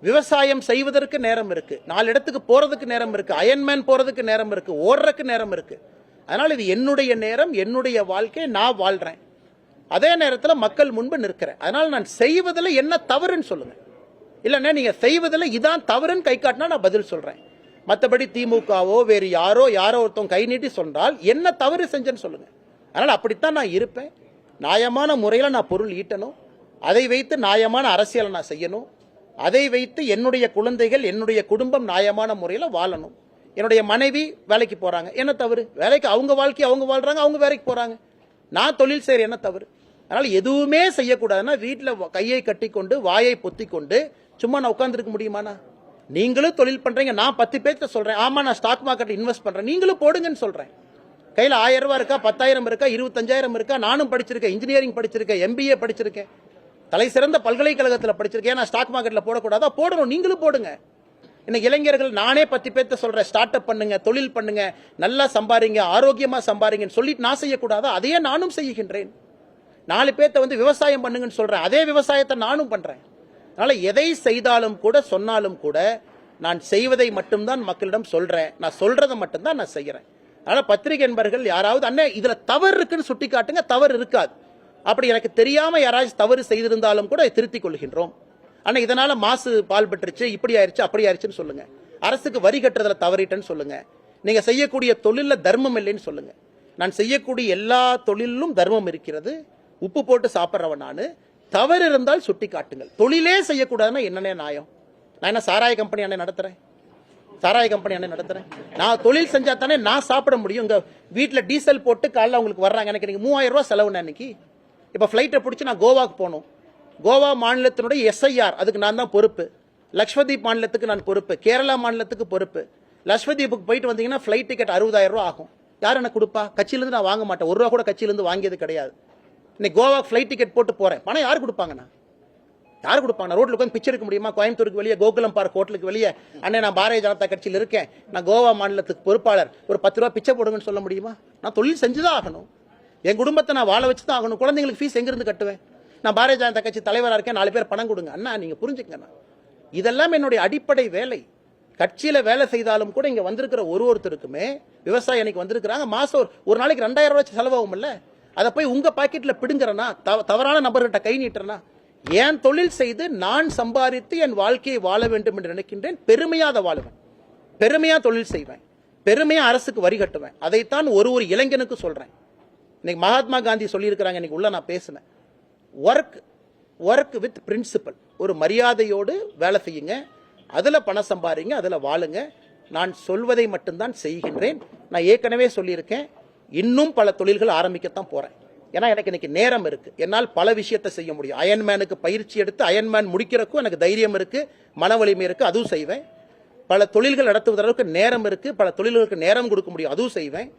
விவசாயம் செய்வதற்கு நேரம் இருக்கு, 4 இடத்துக்கு போறதுக்கு நேரம் இருக்கு, அயன்மேன் போறதுக்கு நேரம் இருக்கு, ஓடுறதுக்கு நேரம் இருக்கு. அதனால இது என்னுடைய நேரம், என்னுடைய வாழ்க்கை, நான் வாழ்றேன். அதே நேரத்தில் மக்கள் முன்பு நிற்கிறேன். அதனால நான் செய்வதில் என்ன தவறுன்னு சொல்லுங்க. இல்லைன்னா நீங்க செய்வதில் இதான் தவறுன்னு கை காட்டினா நான் பதில் சொல்றேன். மற்றபடி திமுகவோ வேறு யாரோ ஒருத்தவங்க கை நீட்டி சொன்னால் என்ன தவறு செஞ்சேன்னு சொல்லுங்க. அதனால அப்படித்தான் நான் இருப்பேன். நியாயமான முறையில் நான் பொருள் ஈட்டணும், அதை வைத்து நியாயமான அரசியலை நான் செய்யணும், அதை வைத்து என்னுடைய குழந்தைகள், என்னுடைய குடும்பம் நியாயமான முறையில் வாழணும். என்னுடைய மனைவி வேலைக்கு போறாங்க, என்ன தவறு? வேலைக்கு அவங்க வாழ்க்கை அவங்க வாழ்றாங்க, அவங்க வேலைக்கு போறாங்க. நான் தொழில் செய்யற, என்ன தவறு? அதனால எதுவுமே செய்யக்கூடாதுன்னா வீட்டில் கையை கட்டி கொண்டு வாயை பொத்தி கொண்டு சும்மா நான் உட்கார்ந்துருக்க முடியுமாண்ணா? நீங்களும் தொழில் பண்றீங்க, நான் 10 பேர்த்த சொல்றேன், ஆமா நான் ஸ்டாக் மார்க்கெட் இன்வெஸ்ட் பண்றேன், நீங்களும் போடுங்கன்னு சொல்றேன். கையில் 1000 ரூபாய் இருக்கா, 10,000 இருக்கா, 25,000 இருக்கா? நானும் படிச்சிருக்கேன், இன்ஜினியரிங் படிச்சிருக்கேன், MBA படிச்சிருக்கேன், தலை சிறந்த பல்கலைக்கழகத்தில் படிச்சிருக்கேன். நான் ஸ்டாக் மார்க்கெட்ல போடக்கூடாதா? போடணும், நீங்களும் போடுங்க. இன்னைக்கு இளைஞர்கள் நானே 10 பேர்த்த சொல்றேன், ஸ்டார்ட் அப் பண்ணுங்க, தொழில் பண்ணுங்க, நல்லா சம்பாதிங்க, ஆரோக்கியமா சம்பாதிங்கன்னு சொல்லிட்டு நான் செய்யக்கூடாதா? அதையே நானும் செய்கின்றேன். 4 பேர்த்த வந்து விவசாயம் பண்ணுங்கன்னு சொல்றேன், அதே விவசாயத்தை நானும் பண்றேன். அதனால எதை செய்தாலும் கூட சொன்னாலும் கூட நான் செய்வதை மட்டும்தான் மக்களிடம் சொல்றேன், நான் சொல்றதை மட்டும்தான் நான் செய்யறேன். அதனால பத்திரிகை என்பர்கள் யாராவது அண்ணே இதுல தவறு இருக்குன்னு சுட்டி காட்டுங்க, தவறு இருக்காது. அப்படி எனக்கு தெரியாம யாராச்சும் தவறு செய்திருந்தாலும் கூட திருத்திக் கொள்கின்றோம். ஆனா இதனால மாசு பால் பெற்றுச்சு, இப்படி ஆயிருச்சு, அப்படி ஆயிருச்சுன்னு சொல்லுங்க. அரசுக்கு வரி கட்டுறதுல தவறிட்டேன்னு சொல்லுங்க. நீங்க செய்யக்கூடிய தொழில தர்மம் இல்லைன்னு சொல்லுங்க. நான் செய்யக்கூடிய எல்லா தொழிலும் தர்மம் இருக்கிறது. உப்பு போட்டு சாப்பிட்றவன் நானு. தவறு இருந்தால் சுட்டி காட்டுங்கள். தொழிலே செய்யக்கூடாதுன்னா என்னன்னே நியாயம்? நான் என்ன சாராய கம்பெனி அண்ணே நடத்துறேன்? சாராய கம்பெனி அண்ணே நடத்துறேன்? நான் தொழில் செஞ்சா தானே நான் சாப்பிட முடியும். உங்க வீட்டில் டீசல் போட்டு காலைல உங்களுக்கு வர்றாங்க, எனக்கு 3000 ரூபாய் செலவுண்ணே அன்னைக்கு. இப்போ ஃப்ளைட்டை பிடிச்சி நான் கோவாக்கு போகணும். கோவா மாநிலத்தினுடைய SIR அதுக்கு நான் தான் பொறுப்பு. லக்ஷ்வதீப் மாநிலத்துக்கு நான் பொறுப்பு, கேரளா மாநிலத்துக்கு பொறுப்பு. லக்ஷ்வதீப்புக்கு போயிட்டு வந்தீங்கன்னா ஃப்ளைட் டிக்கெட் 60,000 ரூபா ஆகும். யார் எனக்கு கொடுப்பா? கட்சியிலிருந்து நான் வாங்க மாட்டேன், 1 ரூபா கூட கட்சியிலிருந்து வாங்கியது கிடையாது. இன்னைக்கு கோவா ஃப்ளைட் டிக்கெட் போட்டு போறேன், பணம் யார் கொடுப்பாங்கண்ணா? யார் கொடுப்பாங்க? ரோட்ல உட்காந்து பிச்சை எடுக்க முடியுமா? கோயம்புத்தூருக்கு வெளியே கோகுலம் பார்க் ஹோட்டலுக்கு வெளியே அண்ணே நான் பாரதிய ஜனதா கட்சியில் இருக்கேன், நான் கோவா மாநிலத்துக்கு பொறுப்பாளர், ஒரு 10 ரூபா பிச்சை போடுங்கன்னு சொல்ல முடியுமா? நான் தொழில் செஞ்சுதான் ஆகணும், என் குடும்பத்தை நான் வாழ வச்சு தான் ஆகணும். குழந்தைங்களுக்கு ஃபீஸ் எங்கிருந்து கட்டுவேன்? நான் பாரதிய ஜனதா கட்சி தலைவராக இருக்கேன், 4 பேர் பணம் கொடுங்க அண்ணா, நீங்க புரிஞ்சுக்கண்ணா. இதெல்லாம் என்னுடைய அடிப்படை வேலை. கட்சியில வேலை செய்தாலும் கூட இங்க வந்திருக்கிற ஒருத்தருக்குமே விவசாயி அன்னைக்கு வந்திருக்கிறாங்க, மாசம் ஒரு நாளைக்கு 2000 ரூபாய் செலவாகும் இல்ல? அதை போய் உங்க பாக்கெட்ல பிடுங்கிறனா, தவறான நபர்கிட்ட கை நீட்டுறனா? ஏன் தொழில் செய்து நான் சம்பாதித்து என் வாழ்க்கையை வாழ வேண்டும் என்று நினைக்கின்றேன். பெருமையா அதை வாழுவேன், பெருமையா தொழில் செய்வேன், பெருமையா அரசுக்கு வரி கட்டுவேன். அதைத்தான் ஒரு இளைஞனுக்கு சொல்றேன். இன்னைக்கு மகாத்மா காந்தி சொல்லியிருக்கிறாங்க, இன்னைக்கு உள்ள நான் பேசினேன், ஒர்க் வித் பிரின்சிபல். ஒரு மரியாதையோடு வேலை செய்யுங்க, அதுல பணம் சம்பாதிங்க, அதுல வாழுங்க. நான் சொல்வதை மட்டும்தான் செய்கின்றேன். நான் ஏற்கனவே சொல்லியிருக்கேன், இன்னும் பல தொழில்கள் ஆரம்பிக்கத்தான் போறேன். ஏன்னா எனக்கு இன்னைக்கு நேரம் இருக்கு, என்னால் பல விஷயத்தை செய்ய முடியும். அயன்மேனுக்கு பயிற்சி எடுத்து அயன்மேன் முடிக்கிறக்கும் எனக்கு தைரியம் இருக்கு, மன வலிமை இருக்கு, அதுவும் செய்வேன். பல தொழில்கள் நடத்துவதற்கு நேரம் இருக்கு, பல தொழில்களுக்கு நேரம் கொடுக்க முடியும், அதுவும் செய்வேன்.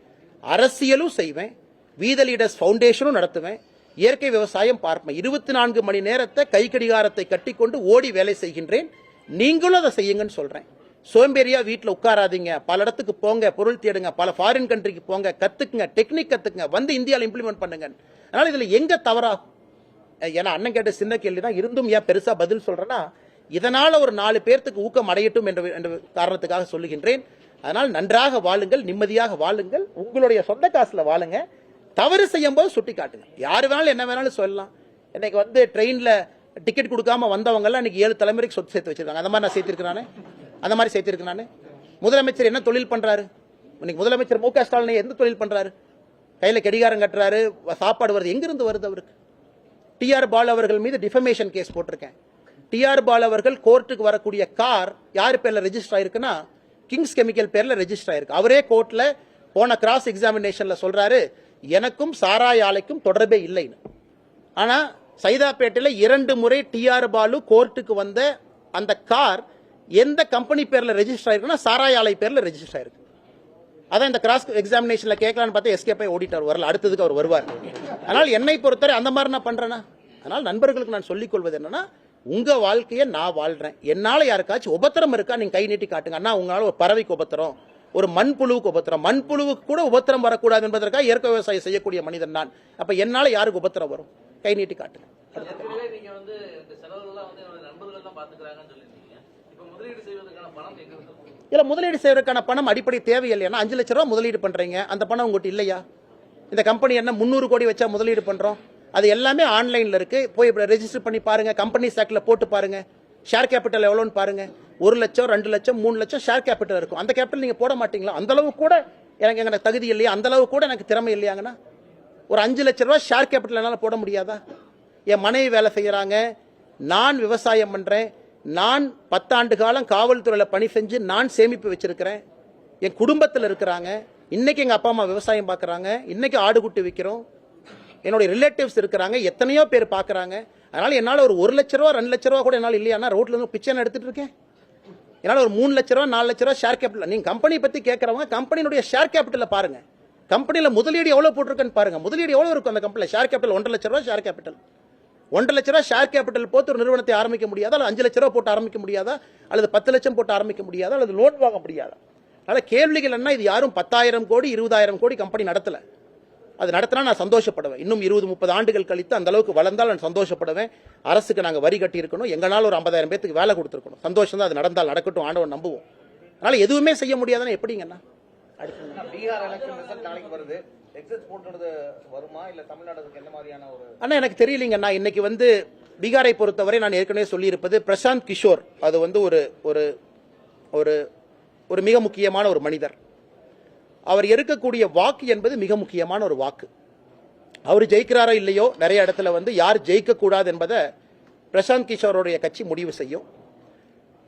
அரசியலும் செய்வேன், வீத லீடர்ஸ் ஃபவுண்டேஷனும் நடத்துவேன், இயற்கை விவசாயம் பார்ப்பேன். 24 மணி நேரத்தை கை கடிகாரத்தை கட்டிக்கொண்டு ஓடி வேலை செய்கின்றேன். நீங்களும் அதை செய்யுங்கன்னு சொல்றேன். சோம்பேறியா வீட்டில் உட்காராதீங்க, பல இடத்துக்கு போங்க, பொருள் தேடுங்க, பல ஃபாரின் கண்ட்ரிக்கு போங்க, கத்துக்குங்க, டெக்னிக் கத்துக்குங்க, வந்து இந்தியாவில் இம்ப்ளிமெண்ட் பண்ணுங்க. அதனால இதுல எங்க தவறாகும்? ஏன்னா அண்ணன் கேட்ட சின்ன கேள்வி தான், இருந்தும் ஏன் பெருசா பதில் சொல்றேன்னா, இதனால ஒரு 4 பேர்த்துக்கு ஊக்கம் அடையட்டும் என்ற காரணத்துக்காக சொல்லுகின்றேன். அதனால் நன்றாக வாழுங்கள், நிம்மதியாக வாழுங்கள், உங்களுடைய சொந்த காசுல வாழுங்க. தவறு செய்யும் போது சுட்டி காட்டுங்க. யாரு வேணாலும் என்ன வேணாலும் சொல்லலாம். இன்னைக்கு வந்து ட்ரெயின்ல டிக்கெட் கொடுக்காம வந்தவங்க எல்லாம் இன்னைக்கு 7 தலைமுறைக்கு சொத்து சேர்த்து வச்சிருக்காங்க. அந்த மாதிரி நான் சேர்த்திருக்கிறானே, அந்த மாதிரி சேர்த்திருக்கிறானே. முதலமைச்சர் என்ன தொழில் பண்றாரு? இன்னைக்கு முதலமைச்சர் மு க ஸ்டாலின் எந்த தொழில் பண்றாரு? கையில கடிகாரம் கட்டுறாரு, சாப்பாடு வருது, எங்கிருந்து வருது அவருக்கு? டிஆர் பாலு அவர்கள் மீது டிஃபமேஷன் கேஸ் போட்டிருக்கேன். டிஆர் பாலு அவர்கள் கோர்ட்டுக்கு வரக்கூடிய கார் யார் பேர்ல ரெஜிஸ்டர் ஆயிருக்குன்னா கிங்ஸ் கெமிக்கல் பேர்ல ரெஜிஸ்டர் ஆயிருக்கு. அவரே கோர்ட்ல போன கிராஸ் எக்ஸாமினேஷன்ல சொல்றாரு, எனக்கும் சாராய ஆலைக்கும் தொடர்பே இல்லைன்னு. ஆனா சைதாப்பேட்டையில 2 முறை டிஆர் பாலு கோர்ட்டுக்கு வந்த அந்த கார் எந்த கம்பெனி பேர்ல ரெஜிஸ்டர் ஆயிருக்குன்னா சாராய ஆலை பேர்ல ரெஜிஸ்டர் ஆயிருக்கு. அதான் இந்த கிராஸ் எக்ஸாமினேஷன்ல கேட்கலான்னு பார்த்தா எஸ்கேப் ஆகி ஓடிட்டார், வரல, அடுத்ததுக்கு அவர் வருவார். அதனால் என்னை பொறுத்தவரை அந்த மாதிரி நான் பண்றேன்னா, அதனால் நண்பர்களுக்கு நான் சொல்லிக் கொள்வது என்னன்னா, உங்க வாழ்க்கையை நான் வாழ்றேன். என்னால யாருக்காச்சும் உபத்திரம் இருக்கா நீங்க கை நீட்டி காட்டுங்க. அண்ணா உங்களால ஒரு பறவைக்கு உபத்திரம், ஒரு மண்புழுவுக்கு உபத்திரம், மண்புழுவுக்கு கூட உபத்திரம் வரக்கூடாது என்பதற்காக இயற்கை விவசாயம் செய்யக்கூடிய மனிதன் நான். அப்ப என்னால யாருக்கு உபத்திரம் வரும்? கை நீட்டி காட்டுங்க. நீங்க வந்து இந்த செலவுலாம் வந்து நண்பர்கள் தான் பாத்துக்கறாங்கன்னு சொல்லிருக்கீங்க. இப்போ முதலீடு செய்வதற்கான பணம் எங்க இருந்து? இல்ல, முதலீடு செய்வதற்கான பணம் அடிப்படை தேவையில்லையா? 5 லட்சம் ரூபாய் முதலீடு பண்றீங்க, அந்த பணம் உங்ககிட்ட இல்லையா? இந்த கம்பெனி என்ன 300 கோடி வச்சா முதலீடு பண்றோம்? அது எல்லாமே ஆன்லைன்ல இருக்கு, போய் ரெஜிஸ்டர் பண்ணி பாருங்க, கம்பெனி ஆக்ட்ல போட்டு பாருங்க, ஷேர் கேபிட்டல் எவ்வளவுன்னு பாருங்க. 1 லட்சம் 2 லட்சம் 3 லட்சம் ஷேர் கேபிட்டல் இருக்கும். அந்த கேபிட்டல் நீங்க போட மாட்டீங்களா? அந்த அளவு கூட எனக்கு தகுதி இல்லையா? அந்த அளவு கூட எனக்கு திறமை இல்லையாங்கன்னா ஒரு 5 லட்சம் ரூபாய் ஷேர் கேபிட்டல் என்னால போட முடியாதா? என் மனைவி வேலை செய்யறாங்க, நான் விவசாயம் பண்றேன், நான் 10 ஆண்டு காலம் காவல்துறையில பணி செஞ்சு நான் சேமிப்பு வச்சிருக்கிறேன், என் குடும்பத்தில் இருக்கிறாங்க, இன்னைக்கு எங்க அப்பா அம்மா விவசாயம் பார்க்கறாங்க, இன்னைக்கு ஆடு குட்டி விற்கிறோம், என்னுடைய ரிலேட்டிவ்ஸ் இருக்கிறாங்க, எத்தனையோ பேர் பார்க்கறாங்க. அதனால என்னால ஒரு 1 லட்ச ரூபா 2 லட்ச ரூபா கூட என்னால இல்லையா? ரோட்ல இருந்து பிச்சை எடுத்துட்டு இருக்கேன். என்னால ஒரு 3 லட்ச ரூபா 4 லட்ச ரூபா ஷேர் கேபிட்டல். நீங்க கம்பெனி பத்தி கேட்கறவங்க கம்பெனியுடைய ஷேர் கேபிட்டல் பாருங்க, கம்பெனில முதலீடு எவ்வளவு போட்டிருக்குன்னு பாருங்க. முதலீடு எவ்வளவு இருக்கும் அந்த கம்பெனில? ஷேர் கேபிட்டல் 1.5 லட்ச ரூபா ஷேர் கேபிட்டல். 1.5 லட்ச ரூபா ஷேர் கேபிட்டல் போட்டு ஒரு நிறுவனத்தை ஆரம்பிக்க முடியாதா? அல்லது 5 லட்ச ரூபா போட்டு ஆரம்பிக்க முடியாதா? அல்லது 10 லட்சம் போட்டு ஆரம்பிக்க முடியாதா? அல்லது லோன் வாங்க முடியாதா? அதனால கேள்விகள் என்ன, இது யாரும் 10,000 கோடி 20,000 கோடி கம்பெனி நடத்தல. அது நடத்தினா நான் சந்தோஷப்படுவேன். இன்னும் 20-30 ஆண்டுகள் கழித்து அந்த அளவுக்கு வளர்ந்தால் நான் சந்தோஷப்படுவேன். அரசுக்கு நாங்கள் வரி கட்டி இருக்கணும், எங்களால் ஒரு 50,000 பேருக்கு வேலை கொடுத்துருக்கணும். சந்தோஷம் தான், அது நடந்தால் நடக்கட்டும், ஆண்டவன் நம்புவோம். அதனால எதுவுமே செய்ய முடியாதுன்னா எப்படிங்கண்ணா? பீகார் எலெக்ஷன் ரிசல்ட் நாளைக்கு வருது, எக்ஸிட் போடுறது வருமா இல்ல தமிழ்நாடுக்கு என்ன மாதிரியான ஒரு? அண்ணா எனக்கு தெரியலங்கண்ணா. இன்னைக்கு வந்து பீகாரை பொறுத்தவரை நான் ஏற்கனவே சொல்லியிருப்பது, பிரசாந்த் கிஷோர் அது வந்து ஒரு ஒரு ஒரு ஒரு மிக முக்கியமான ஒரு மனிதர். அவர் இருக்கக்கூடிய வாக்கு என்பது மிக முக்கியமான ஒரு வாக்கு. அவர் ஜெயிக்கிறாரோ இல்லையோ, நிறைய இடத்துல வந்து யார் ஜெயிக்க கூடாது என்பதை பிரசாந்த் கிஷோருடைய கட்சி முடிவு செய்யும்.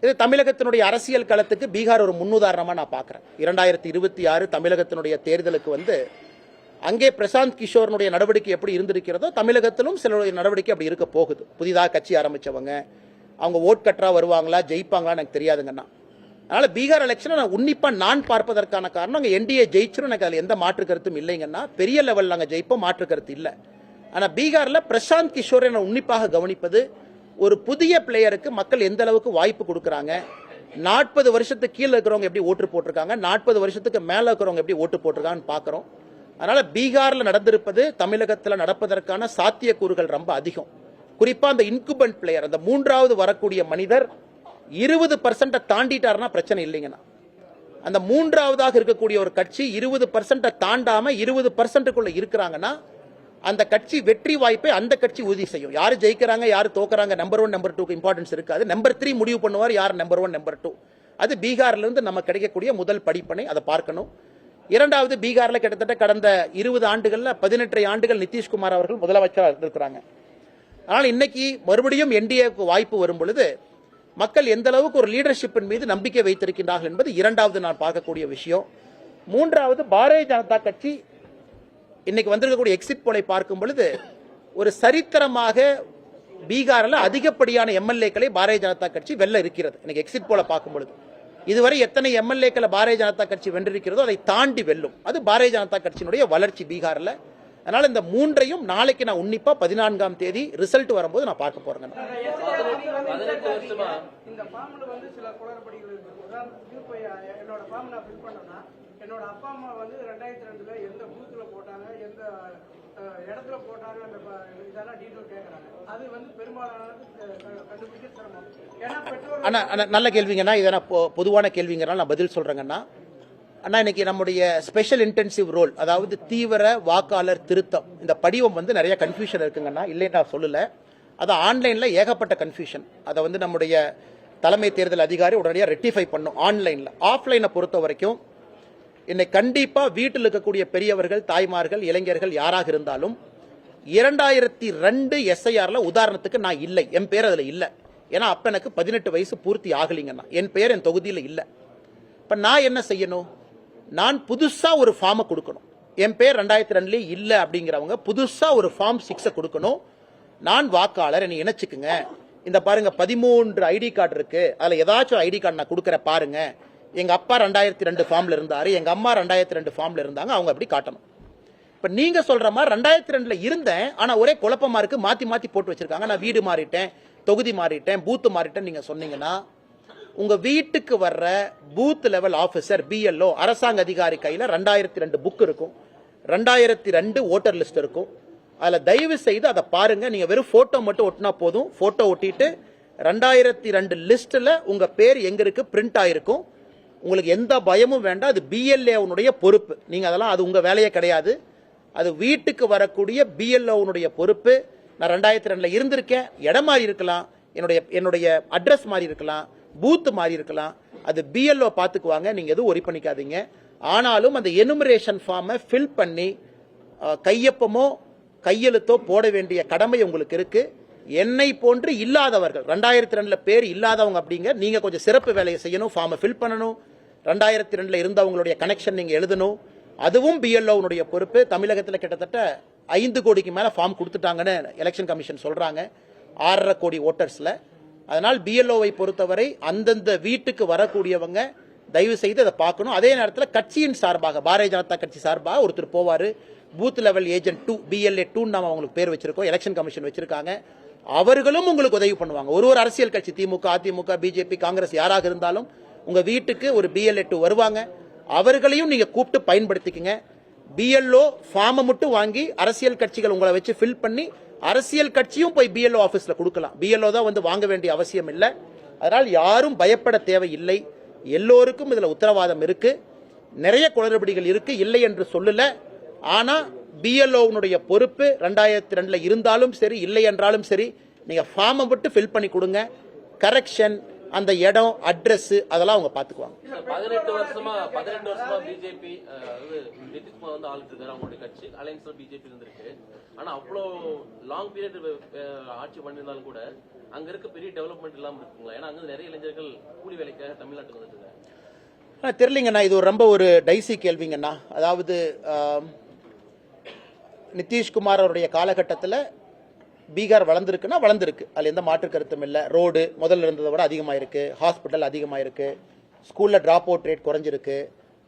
இது தமிழகத்தினுடைய அரசியல் களத்துக்கு பீகார் ஒரு முன்னுதாரணமா நான் பார்க்கிறேன். 2026 தமிழகத்தினுடைய தேர்தலுக்கு வந்து அங்கே பிரசாந்த் கிஷோருடைய நடவடிக்கை எப்படி இருந்திருக்கிறதோ தமிழகத்திலும் சிலருடைய நடவடிக்கை அப்படி இருக்க போகுது. புதிதாக கட்சி ஆரம்பிச்சவங்க அவங்க ஓட் கட்டரா வருவாங்களா, ஜெயிப்பாங்களான்னு எனக்கு தெரியாதுங்கண்ணா. அதனால பீகார் எலெக்ஷனை நான் உன்னிப்பா நான் பார்ப்பதற்கான காரணம், அங்கே என்டிஏ ஜெயிச்சிரும், எனக்கு அதில் எந்த மாற்று கருத்தும் இல்லைங்கன்னா. பெரிய லெவலில் நாங்கள் ஜெயிப்போம், மாற்று கருத்து இல்லை. ஆனால் பீகாரில் பிரசாந்த் கிஷோரை நான் உன்னிப்பாக கவனிப்பது, ஒரு புதிய பிளேயருக்கு மக்கள் எந்த அளவுக்கு வாய்ப்பு கொடுக்குறாங்க, 40 வருஷத்துக்கு கீழே இருக்கிறவங்க எப்படி ஓட்டு போட்டிருக்காங்க, 40 வருஷத்துக்கு மேலே இருக்கிறவங்க எப்படி ஓட்டு போட்டிருக்காங்கன்னு பார்க்குறோம். அதனால பீகாரில் நடந்திருப்பது தமிழகத்தில் நடப்பதற்கான சாத்தியக்கூறுகள் ரொம்ப அதிகம். குறிப்பாக அந்த இன்குபென்ட் பிளேயர், அந்த 3வது வரக்கூடிய மனிதர் 20% தாண்டிட்டாருன்னா பிரச்சனை இல்லைங்கண்ணா. அந்த 3வதாக இருக்கக்கூடிய ஒரு கட்சி 20% தாண்டாம 20%க்குள்ள இருக்கிறாங்கன்னா அந்த கட்சி வெற்றி வாய்ப்பை அந்த கட்சி உறுதி செய்யும். யாரு ஜெயிக்கிறாங்க யாரு தோக்குறாங்க, நம்பர் 1 நம்பர் 2க்கு இம்பார்ட்டன்ஸ் இருக்காது. நம்பர் 3 முடிவு பண்ணுவார் யார் நம்பர் 1 நம்பர் 2. அது பீகார்ல இருந்து நம்ம கிடைக்கக்கூடிய முதல் படிப்பனை, அதை பார்க்கணும். இரண்டாவது, பீகார்ல கிட்டத்தட்ட கடந்த 20 ஆண்டுகள்ல 18 ஆண்டுகள் நிதிஷ்குமார் அவர்கள் முதலமைச்சராக இருக்கிறாங்க. ஆனால் இன்னைக்கு மறுபடியும் என்டிஏக்கு வாய்ப்பு வரும் பொழுது மக்கள் எந்த அளவுக்கு ஒரு லீடர்ஷிப்பின் மீது நம்பிக்கை வைத்திருக்கின்றார்கள் என்பது இரண்டாவது நான் பார்க்கக்கூடிய விஷயம். மூன்றாவது, பாரதிய ஜனதா கட்சி இன்னைக்கு வந்திருக்கக்கூடிய எக்ஸிட் போலை பார்க்கும் பொழுது ஒரு சரித்திரமாக பீகாரில் அதிகப்படியான எம்எல்ஏக்களை பாரதிய ஜனதா கட்சி வெல்ல இருக்கிறது. இன்னைக்கு எக்ஸிட் போல பார்க்கும் பொழுது இதுவரை எத்தனை எம்எல்ஏக்களை பாரதிய ஜனதா கட்சி வென்றிருக்கிறதோ அதை தாண்டி வெல்லும். அது பாரதிய ஜனதா கட்சியினுடைய வளர்ச்சி பீகாரில். அதனால இந்த மூன்றையும் நாளைக்கு நான் உன்னிப்பா 14ஆம் தேதி ரிசல்ட் வரும்போது நான் பார்க்க போறேங்க. 18 வருஷமா இந்த ஃபார்ம்ல வந்து சில குளறுபடிகள் இருக்கு. உதாரணத்துக்கு இப்போ என்னோட ஃபார்ம் நான் ஃபில் பண்ணேன்னா என்னோட அப்பா அம்மா வந்து 2002ல எந்த பூத்துல போட்டாங்க, எந்த இடத்துல போட்டாங்க, அந்த இதெல்லாம் டீட்டெயில் கேட்கறாங்க. அது வந்து பெரும்பாலானது கண்டுபிடிக்க சிரமம். ஏன்னா பெற்றோர் அண்ணா நல்ல கேள்விங்கண்ணா. இதை நான் பொதுவான கேள்விங்கிறனால நான் பதில் சொல்றேங்கண்ணா. அண்ணா, இன்னைக்கு நம்முடைய ஸ்பெஷல் இன்டென்சிவ் ரோல், அதாவது தீவிர வாக்காளர் திருத்தம், இந்த படிவம் வந்து நிறைய கன்ஃபியூஷன் இருக்குங்கண்ணா. இல்லைன்னு நான் சொல்லல. அது ஆன்லைன்ல ஏகப்பட்ட கன்ஃபியூஷன். அதை வந்து நம்முடைய தலைமை தேர்தல் அதிகாரி உடனடியாக ரெக்டிஃபை பண்ணும் ஆன்லைன்ல. ஆஃப்லைனை பொறுத்த வரைக்கும் இன்னைக்கு கண்டிப்பா வீட்டில் இருக்கக்கூடிய பெரியவர்கள், தாய்மார்கள், இளைஞர்கள் யாராக இருந்தாலும் 2002 எஸ்ஐஆர்ல உதாரணத்துக்கு நான் இல்லை, என் பேர் அதுல இல்லை. ஏன்னா அப்ப எனக்கு 18 வயசு பூர்த்தி ஆகலிங்கன்னா என் பேர் என் தொகுதியில் இல்லை. இப்ப நான் என்ன செய்யணும்? நான் புதுசா ஒரு ஃபார்மை கொடுக்கணும். என் பேர் 2002 இல்லை அப்படிங்கிறவங்க புதுசா ஒரு ஃபார்ம் 6 கொடுக்கணும். நான் வாக்காளர், என்னை இணைச்சுக்குங்க. இந்த பாருங்க 13 ஐடி கார்டு இருக்கு, அதுல ஏதாச்சும் ஐடி கார்டு நான் கொடுக்குற பாருங்க. எங்க அப்பா 2002 ஃபார்ம்ல இருந்தாரு, எங்க அம்மா 2002 ஃபார்ம்ல இருந்தாங்க, அவங்க அப்படி காட்டணும். இப்ப நீங்க சொல்ற மாதிரி 2002ல இருந்தேன், ஆனா ஒரே குழப்பமா இருக்கு, மாத்தி மாத்தி போட்டு வச்சிருக்காங்க, நான் வீடு மாறிட்டேன், தொகுதி மாறிட்டேன், பூத்து மாறிட்டேன் நீங்க சொன்னீங்கன்னா உங்க வீட்டுக்கு வர்ற பூத் லெவல் ஆபீசர் BLO அரசாங்க அதிகாரி கையில 2002 புக் இருக்கும், 2002 ஓட்டர் லிஸ்ட் இருக்கும். அதுல தயவு செய்து அதை பாருங்க. நீங்க வெறும் போட்டோ மட்டும் ஒட்டினா போதும். போட்டோ ஒட்டிட்டு 2002 லிஸ்ட்ல உங்க பேர் எங்க இருக்கு பிரிண்ட் ஆயிருக்கும். உங்களுக்கு எந்த பயமும் வேண்டாம். அது BLA பொறுப்பு. நீங்க அதெல்லாம் அது உங்க வேலையே கிடையாது. அது வீட்டுக்கு வரக்கூடிய BLO பொறுப்பு. நான் 2002ல இருந்திருக்கேன், இடம் மாறி இருக்கலாம், என்னுடைய அட்ரஸ் மாறி இருக்கலாம், பூத் மாறி இருக்கலாம். அது BLO பாத்துக்குவாங்க, நீங்க எதுவும் ஒரி பண்ணிக்காதீங்க. ஆனாலும் அந்த எனுமரேஷன் ஃபார்மை ஃபில் பண்ணி கையொப்பமோ கையெழுத்தோ போட வேண்டிய கடமை உங்களுக்கு இருக்கு. என்னை போன்று இல்லாதவர்கள் 2002ல பேர் இல்லாதவங்க அப்படிங்க நீங்க கொஞ்சம் சிறப்பு வேலையை செய்யணும். ஃபார்மை ஃபில் பண்ணணும். 2002ல இருந்தவங்களுடைய கனெக்ஷன் நீங்க எழுதணும். அதுவும் BLO பொறுப்பு. தமிழகத்தில் கிட்டத்தட்ட 5 கோடிக்கு மேல ஃபார்ம் கொடுத்துட்டாங்கன்னு எலெக்ஷன் கமிஷன் சொல்றாங்க, 6.5 கோடி ஓட்டர்ஸ்ல. அதனால் BLOவை பொறுத்தவரை அந்தந்த வீட்டுக்கு வரக்கூடியவங்க தயவு செய்து அதை பார்க்கணும். அதே நேரத்தில் கட்சியின் சார்பாக பாரதிய ஜனதா கட்சி சார்பாக ஒருத்தர் போவாரு, பூத் லெவல் ஏஜென்ட் 2 BLA2 நாம அவங்களுக்கு பேர் வச்சிருக்கோம், எலெக்ஷன் கமிஷன் வச்சிருக்காங்க. அவர்களும் உங்களுக்கு உதவி பண்ணுவாங்க. ஒரு அரசியல் கட்சி, திமுக, அதிமுக, BJP, காங்கிரஸ் யாராக இருந்தாலும் உங்க வீட்டுக்கு ஒரு BLA2 வருவாங்க. அவர்களையும் நீங்க கூப்பிட்டு பயன்படுத்திக்கங்க. BLO ஃபார்மை மட்டும் வாங்கி அரசியல் கட்சிகள் உங்களை வச்சு ஃபில் பண்ணி அரசியல் கட்சியும் போய் BLO ஆபீஸ்ல கொடுக்கலாம். BLO தான் வந்து வாங்க வேண்டிய அவசியம் இல்லை. அதனால் யாரும் பயப்பட தேவையில்லை. எல்லோருக்கும் இதுல உத்தரவாதம் இருக்கு. நிறைய குளறுபடிகள் இருக்கு, இல்லை என்று சொல்லல. ஆனா BLO பொறுப்பு 2002ல இருந்தாலும் சரி, இல்லை என்றாலும் சரி, நீங்க ஃபார்மை மட்டும் ஃபில் பண்ணி கொடுங்க. கரெக்ஷன், அந்த இடம், அட்ரஸ் அதெல்லாம் அவங்க பாத்துக்குவாங்க. 18 வருஷமா BJP நிதிஷ்குமார் வந்து ஆளுட்டு இருக்காரு. அவங்களுடைய கட்சி அலைன்ஸ் BJP இருந்திருக்கு. ஆனா அவ்வளோ லாங் பீரியட் ஆட்சி பண்ணியிருந்தாலும் கூட அங்க இருக்க பெரிய டெவலப்மெண்ட் இல்லாம இருக்குங்களா? ஏன்னா அங்க நிறைய இளைஞர்கள் கூலி வேலைக்காக தமிழ்நாட்டுக்கு வந்துட்டு தெரியலங்கண்ணா. இது ரொம்ப ஒரு டைசி கேள்விங்கண்ணா. அதாவது நிதிஷ்குமார் அவருடைய காலகட்டத்தில் பீகார் வளர்ந்துருக்குன்னா வளர்ந்துருக்கு, அதில் எந்த மாற்று கருத்தும் இல்லை. ரோடு முதல்ல இருந்ததை விட அதிகமாக இருக்கு, ஹாஸ்பிட்டல் அதிகமாக இருக்கு, ஸ்கூலில் ட்ராப் அவுட் ரேட் குறைஞ்சிருக்கு,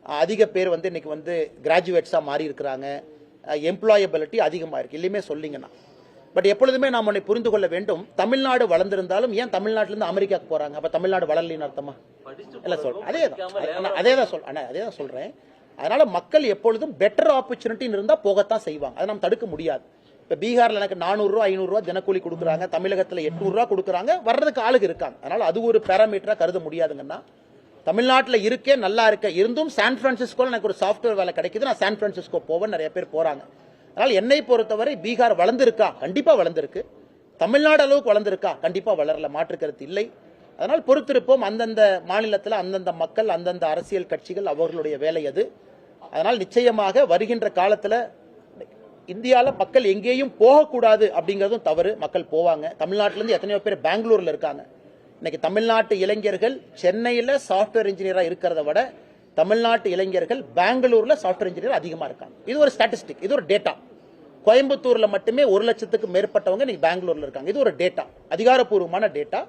அதிக பேர் வந்து இன்னைக்கு வந்து கிராஜுவேட்ஸாக மாறி இருக்கிறாங்க, எம்ப்ளாயபிலிட்டி அதிகமாக இருக்கு. இல்லையுமே சொல்லிங்கண்ணா. பட் எப்பொழுதுமே நாம் ஒன்றை புரிந்து கொள்ள வேண்டும், தமிழ்நாடு வளர்ந்திருந்தாலும் ஏன் தமிழ்நாட்டிலிருந்து அமெரிக்காவுக்கு போறாங்க? அப்ப தமிழ்நாடு வளரலின்னு அர்த்தமா? இல்ல சொல்றேன், அதே தான் சொல்றேன். அதனால மக்கள் எப்பொழுதும் பெட்டர் ஆப்பர்ச்சுனிட்டி இருந்தா போகத்தான் செய்வாங்க. அதை நம்ம தடுக்க முடியாது. இப்ப பீகார்ல எனக்கு 400 ரூபா 500 ரூபா தினக்கூலி கொடுக்குறாங்க, தமிழகத்துல 800 ரூபா கொடுக்குறாங்க, வர்றதுக்கு ஆளுங்க இருக்காங்க. அதனால அது ஒரு பேராமீட்டரா கருத முடியாதுங்கன்னா, தமிழ்நாட்டில் இருக்கே நல்லா இருக்க இருந்தும் சான் பிரான்சிஸ்கோல எனக்கு ஒரு சாஃப்ட்வேர் வேலை கிடைக்குது, நான் சான் பிரான்சிஸ்கோ போவேன் நிறைய பேர் போறாங்க. அதனால் என்னை பொறுத்தவரை பீகார் வளர்ந்திருக்கா? கண்டிப்பா வளர்ந்திருக்கு. தமிழ்நாடு அளவுக்கு வளர்ந்திருக்கா? கண்டிப்பா வளரல, மாற்று கருத்து இல்லை. அதனால் பொறுத்திருப்போம். அந்தந்த மாநிலத்தில் அந்தந்த மக்கள், அந்தந்த அரசியல் கட்சிகள் அவர்களுடைய வேலை அது. அதனால் நிச்சயமாக வருகின்ற காலத்தில் இந்தியாவில் மக்கள் எங்கேயும் போகக்கூடாது அப்படிங்கிறதும் தவறு. மக்கள் போவாங்க. தமிழ்நாட்டிலிருந்து எத்தனையோ பேர் பெங்களூர்ல இருக்காங்க. இன்னைக்கு தமிழ்நாட்டு இளைஞர்கள் சென்னையில் சாஃப்ட்வேர் இன்ஜினியரா இருக்கிறத விட தமிழ்நாட்டு இளைஞர்கள் பெங்களூர்ல சாஃப்ட்வேர் இன்ஜினியர் அதிகமா இருக்காங்க. இது ஒரு ஸ்டாட்டிஸ்டிக், இது ஒரு டேட்டா. கோயம்புத்தூர்ல மட்டுமே 1 லட்சத்துக்கு மேற்பட்டவங்க இன்னைக்கு பெங்களூர்ல இருக்காங்க. இது ஒரு டேட்டா, அதிகாரப்பூர்வமான டேட்டா.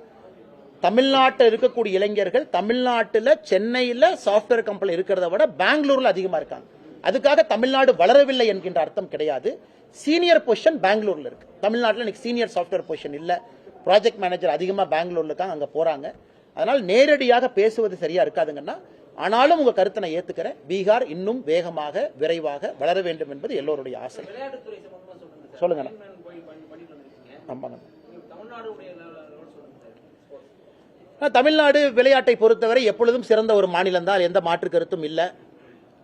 தமிழ்நாட்டில் இருக்கக்கூடிய இளைஞர்கள் தமிழ்நாட்டில் சென்னையில் சாஃப்ட்வேர் கம்பெனி இருக்கிறத விட பெங்களூர்ல அதிகமா இருக்காங்க. அதுக்காக தமிழ்நாடு வளரவில்லை என்கின்ற அர்த்தம் கிடையாது. சீனியர் பொசிஷன் பெங்களூர்ல இருக்கு. தமிழ்நாட்டில் இன்னைக்கு சீனியர் சாஃப்ட்வேர் பொசிஷன் இல்ல. ப்ராஜெக்ட் மேனேஜர் அதிகமா பெங்களூர்ல இருக்காங்க, அங்க போறாங்க. அதனால் நேரடியாக பேசுவது சரியா இருக்காதுங்கன்னா, ஆனாலும் உங்க கருத்தை நான் ஏத்துக்கிறேன். பீகார் இன்னும் வேகமாக விரைவாக வளர வேண்டும் என்பது எல்லோருடைய ஆசை. விளையாட்டுத்துறை சம்பந்தமா சொல்லுங்க. சொல்லுங்க. பண்ணிட்டு வந்திருக்கீங்க. ஆமாங்க. தமிழ்நாடுடைய லெவல் சொல்லுங்க சார். தமிழ்நாடு விளையாட்டை பொறுத்தவரை எப்பொழுதும் சிறந்த ஒரு மாநிலம் தான், எந்த மாற்று கருத்தும் இல்லை.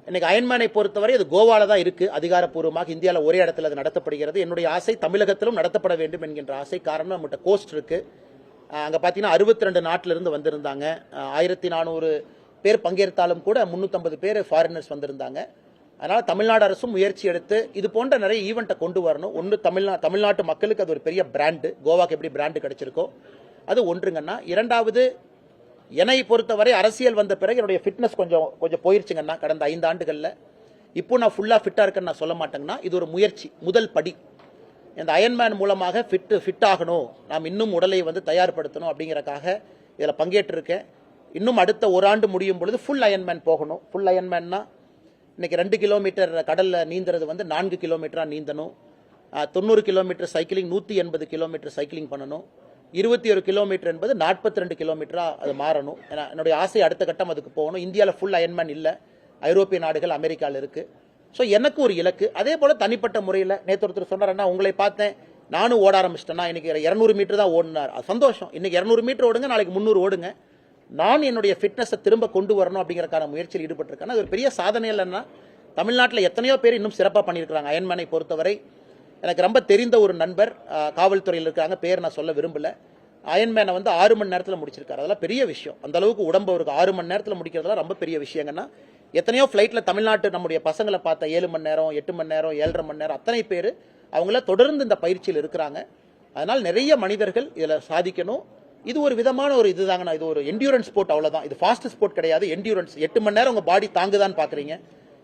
இன்னைக்கு அயன்மேனை பொறுத்தவரை அது கோவால தான் இருக்கு அதிகாரப்பூர்வமாக. இந்தியாவில் ஒரே இடத்துல அது நடத்தப்படுகிறது. என்னுடைய ஆசை தமிழகத்திலும் நடத்தப்பட வேண்டும் என்கின்ற ஆசை. காரணம், நம்மகிட்ட கோஸ்ட் இருக்கு. அங்க பாத்தீங்கன்னா 62 நாட்டிலிருந்து வந்திருந்தாங்க. 1400 பேர் பங்கேற்றாலும் கூட 350 பேர் ஃபாரினர்ஸ் வந்திருந்தாங்க. அதனால தமிழ்நாடு அரசும் முயற்சி எடுத்து இது போன்ற நிறைய ஈவெண்ட்டை கொண்டு வரணும். ஒன்று தமிழ்நாட்டு மக்களுக்கு அது ஒரு பெரிய பிராண்டு, கோவாக்கு எப்படி பிராண்டு கிடைச்சிருக்கோ அது ஒன்றுங்கன்னா. இரண்டாவது, என்னை பொறுத்தவரை அரசியல் வந்த பிறகு என்னுடைய ஃபிட்னஸ் கொஞ்சம் போயிருச்சுங்கன்னா கடந்த 5 ஆண்டுகளில். இப்போ நான் ஃபுல்லா ஃபிட்டா இருக்கேன்னு நான் சொல்ல மாட்டேங்கன்னா, இது ஒரு முயற்சி, முதல் படி. இந்த அயன்மேன் மூலமாக ஃபிட் ஆகணும், நாம் இன்னும் உடலை தயார்படுத்தணும் அப்படிங்கறக்காக இதில் பங்கேற்றிருக்கேன். இன்னும் அடுத்த 1 ஆண்டு முடியும் பொழுது ஃபுல் அயன்மேன் போகணும். ஃபுல் அயன்மேன்னா இன்னைக்கு 2 கிலோமீட்டர் கடல்ல நீந்துறது 4 கிலோமீட்டரா நீந்தணும். 90 கிலோமீட்டர் சைக்கிளிங், 180 கிலோமீட்டர் சைக்கிளிங் பண்ணணும். 21 கிலோமீட்டர் என்பது 42 கிலோமீட்டரா அது மாறணும். என்னுடைய ஆசை அடுத்த கட்டம் அதுக்கு போகணும். இந்தியாவில் ஃபுல் அயன்மேன் இல்லை, ஐரோப்பிய நாடுகள், அமெரிக்காவில் இருக்கு. ஸோ எனக்கு ஒரு இலக்கு. அதே போல தனிப்பட்ட முறையில் நேற்று ஒருத்தர் சொன்னார், உங்களை பார்த்தேன் நானும் ஓட ஆரம்பிச்சிட்டேன்னா, இன்னைக்கு 200 மீட்டர் தான் ஓடினார். சந்தோஷம். இன்னைக்கு 200 மீட்டர் ஓடுங்க, நாளைக்கு 300 ஓடுங்க. நான் என்னுடைய ஃபிட்னஸை திரும்ப கொண்டு வரணும் அப்படிங்கறக்கான முயற்சியில் ஈடுபட்டிருக்கேன். அது ஒரு பெரிய சாதனை இல்லைன்னா, தமிழ்நாட்டில் எத்தனையோ பேர் இன்னும் சிறப்பாக பண்ணியிருக்காங்க அயன்மேனை பொறுத்தவரை. எனக்கு ரொம்ப தெரிந்த ஒரு நண்பர் காவல்துறையில் இருக்காங்க, பேர் நான் சொல்ல விரும்பல. அயன்மேனை 6 மணி நேரத்தில் முடிச்சிருக்காரு. அதெல்லாம் பெரிய விஷயம். அந்த அளவுக்கு உடம்பு அவருக்கு 6 மணி நேரத்தில் முடிக்கிறதுலாம் ரொம்ப பெரிய விஷயங்கன்னா, எத்தனையோ ஃபிளைட்ல தமிழ்நாட்டு நம்முடைய பசங்களை பார்த்த 7 மணி நேரம், 8 மணி நேரம், 7.5 மணி நேரம், அத்தனை பேர் அவங்கள தொடர்ந்து இந்த பயிற்சியில் இருக்கிறாங்க. அதனால் நிறைய மனிதர்கள் இதில் சாதிக்கணும். இது ஒரு விதமான ஒரு இதுதாங்கண்ணா, இது ஒரு என்டியூரன்ஸ் ஸ்போர்ட், அவ்வளவுதான். இது ஃபாஸ்ட் ஸ்போர்ட் கிடையாது, என்டியூரன்ஸ். 8 மணி நேரம் உங்க பாடி தாங்குதான்னு பாக்குறீங்க,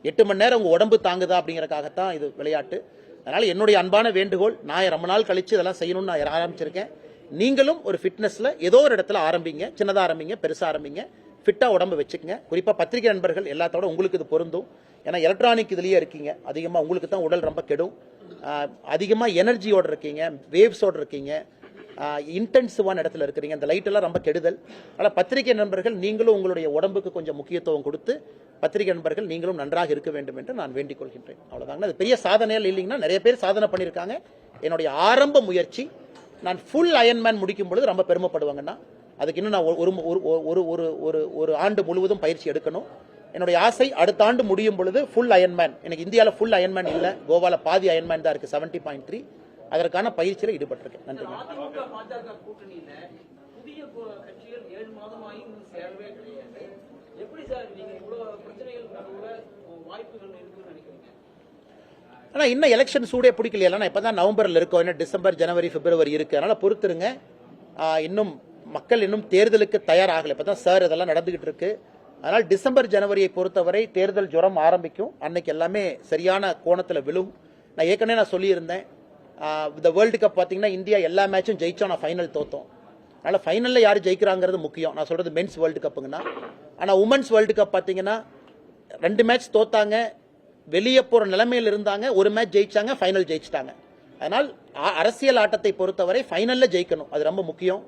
8 மணி நேரம் உங்க உடம்பு தாங்குதா அப்படிங்கறக்காகத்தான் இது விளையாட்டு. அதனால என்னுடைய அன்பான வேண்டுகோள், நான் ரொம்ப நாள் கழிச்சு இதெல்லாம் செய்யணும்னு நான் ஆரம்பிச்சிருக்கேன். நீங்களும் ஒரு ஃபிட்னஸ்ல ஏதோ ஒரு இடத்துல ஆரம்பிங்க, சின்னதா ஆரம்பிங்க, பெருசா ஆரம்பிங்க, ஃபிட்டா உடம்பு வச்சுக்கங்க. குறிப்பா பத்திரிகை நண்பர்கள் எல்லாத்தோட உங்களுக்கு இது பொருந்தும். ஏன்னா எலக்ட்ரானிக் இதுலயே இருக்கீங்க, அதிகமா உங்களுக்கு தான் உடல் ரொம்ப கெடும். அதிகமா எனர்ஜியோட இருக்கீங்க, வேவ்ஸோட இருக்கீங்க, இன்டென்சிவான இடத்துல இருக்கிறீங்க, அந்த லைட் எல்லாம் ரொம்ப கெடுதல். ஆனால் பத்திரிகை நண்பர்கள் நீங்களும் உங்களுடைய உடம்புக்கு கொஞ்சம் முக்கியத்துவம் கொடுத்து, பத்திரிகை நண்பர்கள் நீங்களும் நன்றாக இருக்க வேண்டும் என்று நான் வேண்டிக் கொள்கின்றேன். அவ்வளவுதாங்க. அது பெரிய சாதனைகள் இல்லைங்கன்னா, நிறைய பேர் சாதனை பண்ணியிருக்காங்க. என்னுடைய ஆரம்ப முயற்சி, நான் ஃபுல் அயன்மேன் முடிக்கும் பொழுது ரொம்ப பெருமைப்படுவாங்கன்னா, அதுக்கு இன்னும் நான் ஒரு ஆண்டு முழுவதும் பயிற்சி எடுக்கணும். என்னுடைய ஆசை அடுத்த ஆண்டு முடியும் பொழுது ஃபுல் அயன்மேன். எனக்கு இந்தியாவில் ஃபுல் அயன்மேன் இல்லை, கோவால பாதி அயன்மேன் தான் இருக்கு, 70.3. அதற்கான பயிற்சியில் ஈடுபட்டிருக்கேன். நன்றி. அதிமுக பாஜக கூட்டணியில புதிய கட்சிகள் 7 மாதமாகி சேரவே கிடையாது. எப்படி சார் நீங்க இவ்வளவு பிரச்சனைகள் நடுவுல வாய்ப்புகள் இருக்குன்னு நினைக்கிறீங்க? ஆனா இன்னும் எலெக்ஷன் சூடே பிடிக்கல. இப்பதான் நவம்பர்ல இருக்கோம், இன்னும் டிசம்பர், ஜனவரி, பிப்ரவரி இருக்கு. அதனால பொறுத்துருங்க. இன்னும் மக்கள் இன்னும் தேர்தலுக்கு தயாராகல. இப்பதான் சார் இதெல்லாம் நடந்துகிட்டு இருக்கு. அதனால டிசம்பர், ஜனவரியை பொறுத்தவரை தேர்தல் ஜுரம் ஆரம்பிக்கும். அன்னைக்கு எல்லாமே சரியான கோணத்துல விழும். நான் ஏற்கனவே சொல்லியிருந்தேன், இந்த வேர்ல்டு கப் பாத்தீங்கன்னா இந்தியா எல்லா மேட்சும் ஜெயிச்சோம், நான் ஃபைனல் தோத்தோம். அதனால ஃபைனல்ல யாரு ஜெயிக்கிறாங்கிறது முக்கியம். நான் சொல்றது மென்ஸ் வேர்ல்டு கப்புங்கன்னா. ஆனா உமன்ஸ் வேர்ல்டு கப் பாத்தீங்கன்னா 2 மேட்ச் தோத்தாங்க, வெளியே போற நிலைமையில் இருந்தாங்க, ஒரு மேட்ச் ஜெயிச்சாங்க, ஃபைனல் ஜெயிச்சிட்டாங்க. அதனால் அரசியல் ஆட்டத்தை பொறுத்தவரை ஃபைனல்ல ஜெயிக்கணும், அது ரொம்ப முக்கியம்.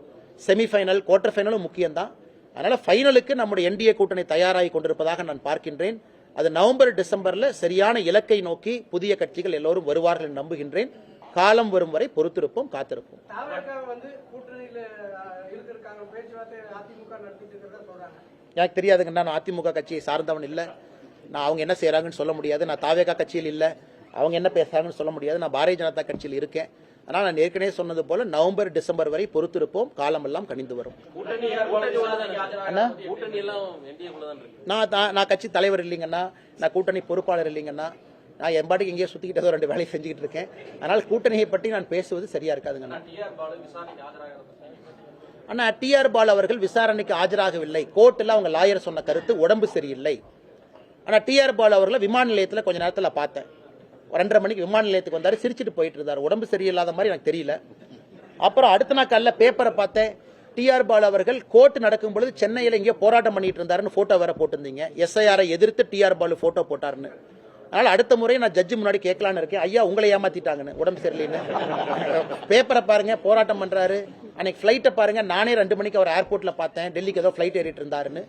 செமிஃபைனல், குவார்டர் ஃபைனலும் முக்கியம் தான். அதனால ஃபைனலுக்கு நம்முடைய என்டிஏ கூட்டணி தயாராகி கொண்டிருப்பதாக நான் பார்க்கின்றேன். அது நவம்பர், டிசம்பர்ல சரியான இலக்கை நோக்கி புதிய கட்சிகள் எல்லோரும் வருவார்கள் என்று நம்புகின்றேன். காலம் வரும் வரை பொறுத்திருப்போம், காத்திருப்போம். கூட்டணியில இருக்காங்க, பேச்சுவார்த்தை அதிமுக நடத்திட்டு இருக்கிறதா சொல்றாங்க. எனக்கு தெரியாதுங்க, நான் அதிமுக கட்சியை சார்ந்தவன் இல்லை. நான் அவங்க என்ன செய்யறாங்கன்னு சொல்ல முடியாது. நான் தாவேகா கட்சியில் இல்லை, அவங்க என்ன பேசுறாங்கன்னு சொல்ல முடியாது. நான் பாரதிய ஜனதா கட்சியில் இருக்கேன். ஆனால் நான் ஏற்கனவே சொன்னது போல நவம்பர், டிசம்பர் வரை பொறுத்திருப்போம், காலம் எல்லாம் கணிந்து வரும். நான் கட்சி தலைவர் இல்லைங்கன்னா, நான் கூட்டணி பொறுப்பாளர் இல்லைங்கன்னா, நான் எம்பாட்டுக்கு எங்கேயோ சுத்திக்கிட்டதோ 2 வேலையை செஞ்சுக்கிட்டு இருக்கேன். அதனால் கூட்டணியை பற்றி நான் பேசுவது சரியா இருக்காதுங்கண்ணா. ஆனா டிஆர் பாலு அவர்கள் விசாரணைக்கு ஆஜராகவில்லை. கோர்ட்டில் அவங்க லாயர் சொன்ன கருத்து உடம்பு சரியில்லை, ஆனால் டிஆர் பாலு அவர்களை விமான நிலையத்தில் கொஞ்ச நேரத்தில் பார்த்தேன். 2:30 மணிக்கு விமான நிலையத்துக்கு வந்தார், சிரிச்சிட்டு போயிட்டு இருந்தார். உடம்பு சரியில்லாத மாதிரி எனக்கு தெரியல. அப்புறம் அடுத்த நாள் காலைல பேப்பரை பார்த்தேன், டிஆர் பாலு அவர்கள் கோர்ட் நடக்கும் பொழுது சென்னையில் எங்கேயோ போராட்டம் பண்ணிட்டு இருந்தாருன்னு போட்டோ வேற போட்டிருந்தீங்க. எஸ்ஐஆரை எதிர்த்து டிஆர் பாலு போட்டோ போட்டாருன்னு. அதனால அடுத்த முறை நான் ஜட்ஜு முன்னாடி கேட்கலான்னு இருக்கேன், ஐயா உங்களை ஏமாத்திட்டாங்கன்னு, உடம்பு சரியில்லைன்னு. பேப்பரை பாருங்க, போராட்டம் பண்றாரு. அன்னைக்கு ஃபிளைட்டை பாருங்க, நானே 2 மணிக்கு அவர் ஏர்போர்ட்ல பார்த்தேன், டெல்லிக்கு ஏதோ ஃபிளைட் ஏறிட்டு இருந்தாருன்னு.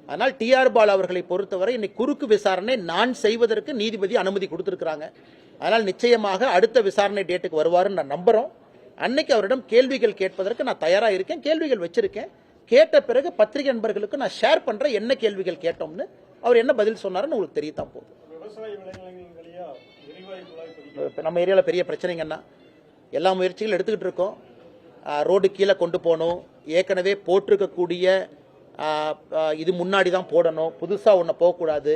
அதனால் டிஆர் பாலு அவர்களை பொறுத்தவரை இன்னைக்கு குறுக்கு விசாரணை நான் செய்வதற்கு நீதிபதி அனுமதி கொடுத்திருக்கிறாங்க. அதனால் நிச்சயமாக அடுத்த விசாரணை டேட்டுக்கு வருவாருன்னு நான் நம்புறோம். அன்னைக்கு அவரிடம் கேள்விகள் கேட்பதற்கு நான் தயாரா இருக்கேன், கேள்விகள் வச்சிருக்கேன். கேட்ட பிறகு பத்திரிகை நண்பர்களுக்கு நான் ஷேர் பண்றேன் என்ன கேள்விகள் கேட்டோம்னு. அவர் என்ன பதில் சொன்னாருன்னு உங்களுக்கு தெரியத்தான் போகுது. நம்ம ஏரியாவில் பெரிய பிரச்சனைங்கன்னா எல்லா முயற்சிகளும் எடுத்துக்கிட்டு இருக்கோம். ரோடு கீழே கொண்டு போகணும், ஏற்கனவே போட்டிருக்கக்கூடிய இது முன்னாடி தான் போடணும், புதுசாக ஒன்று போகக்கூடாது.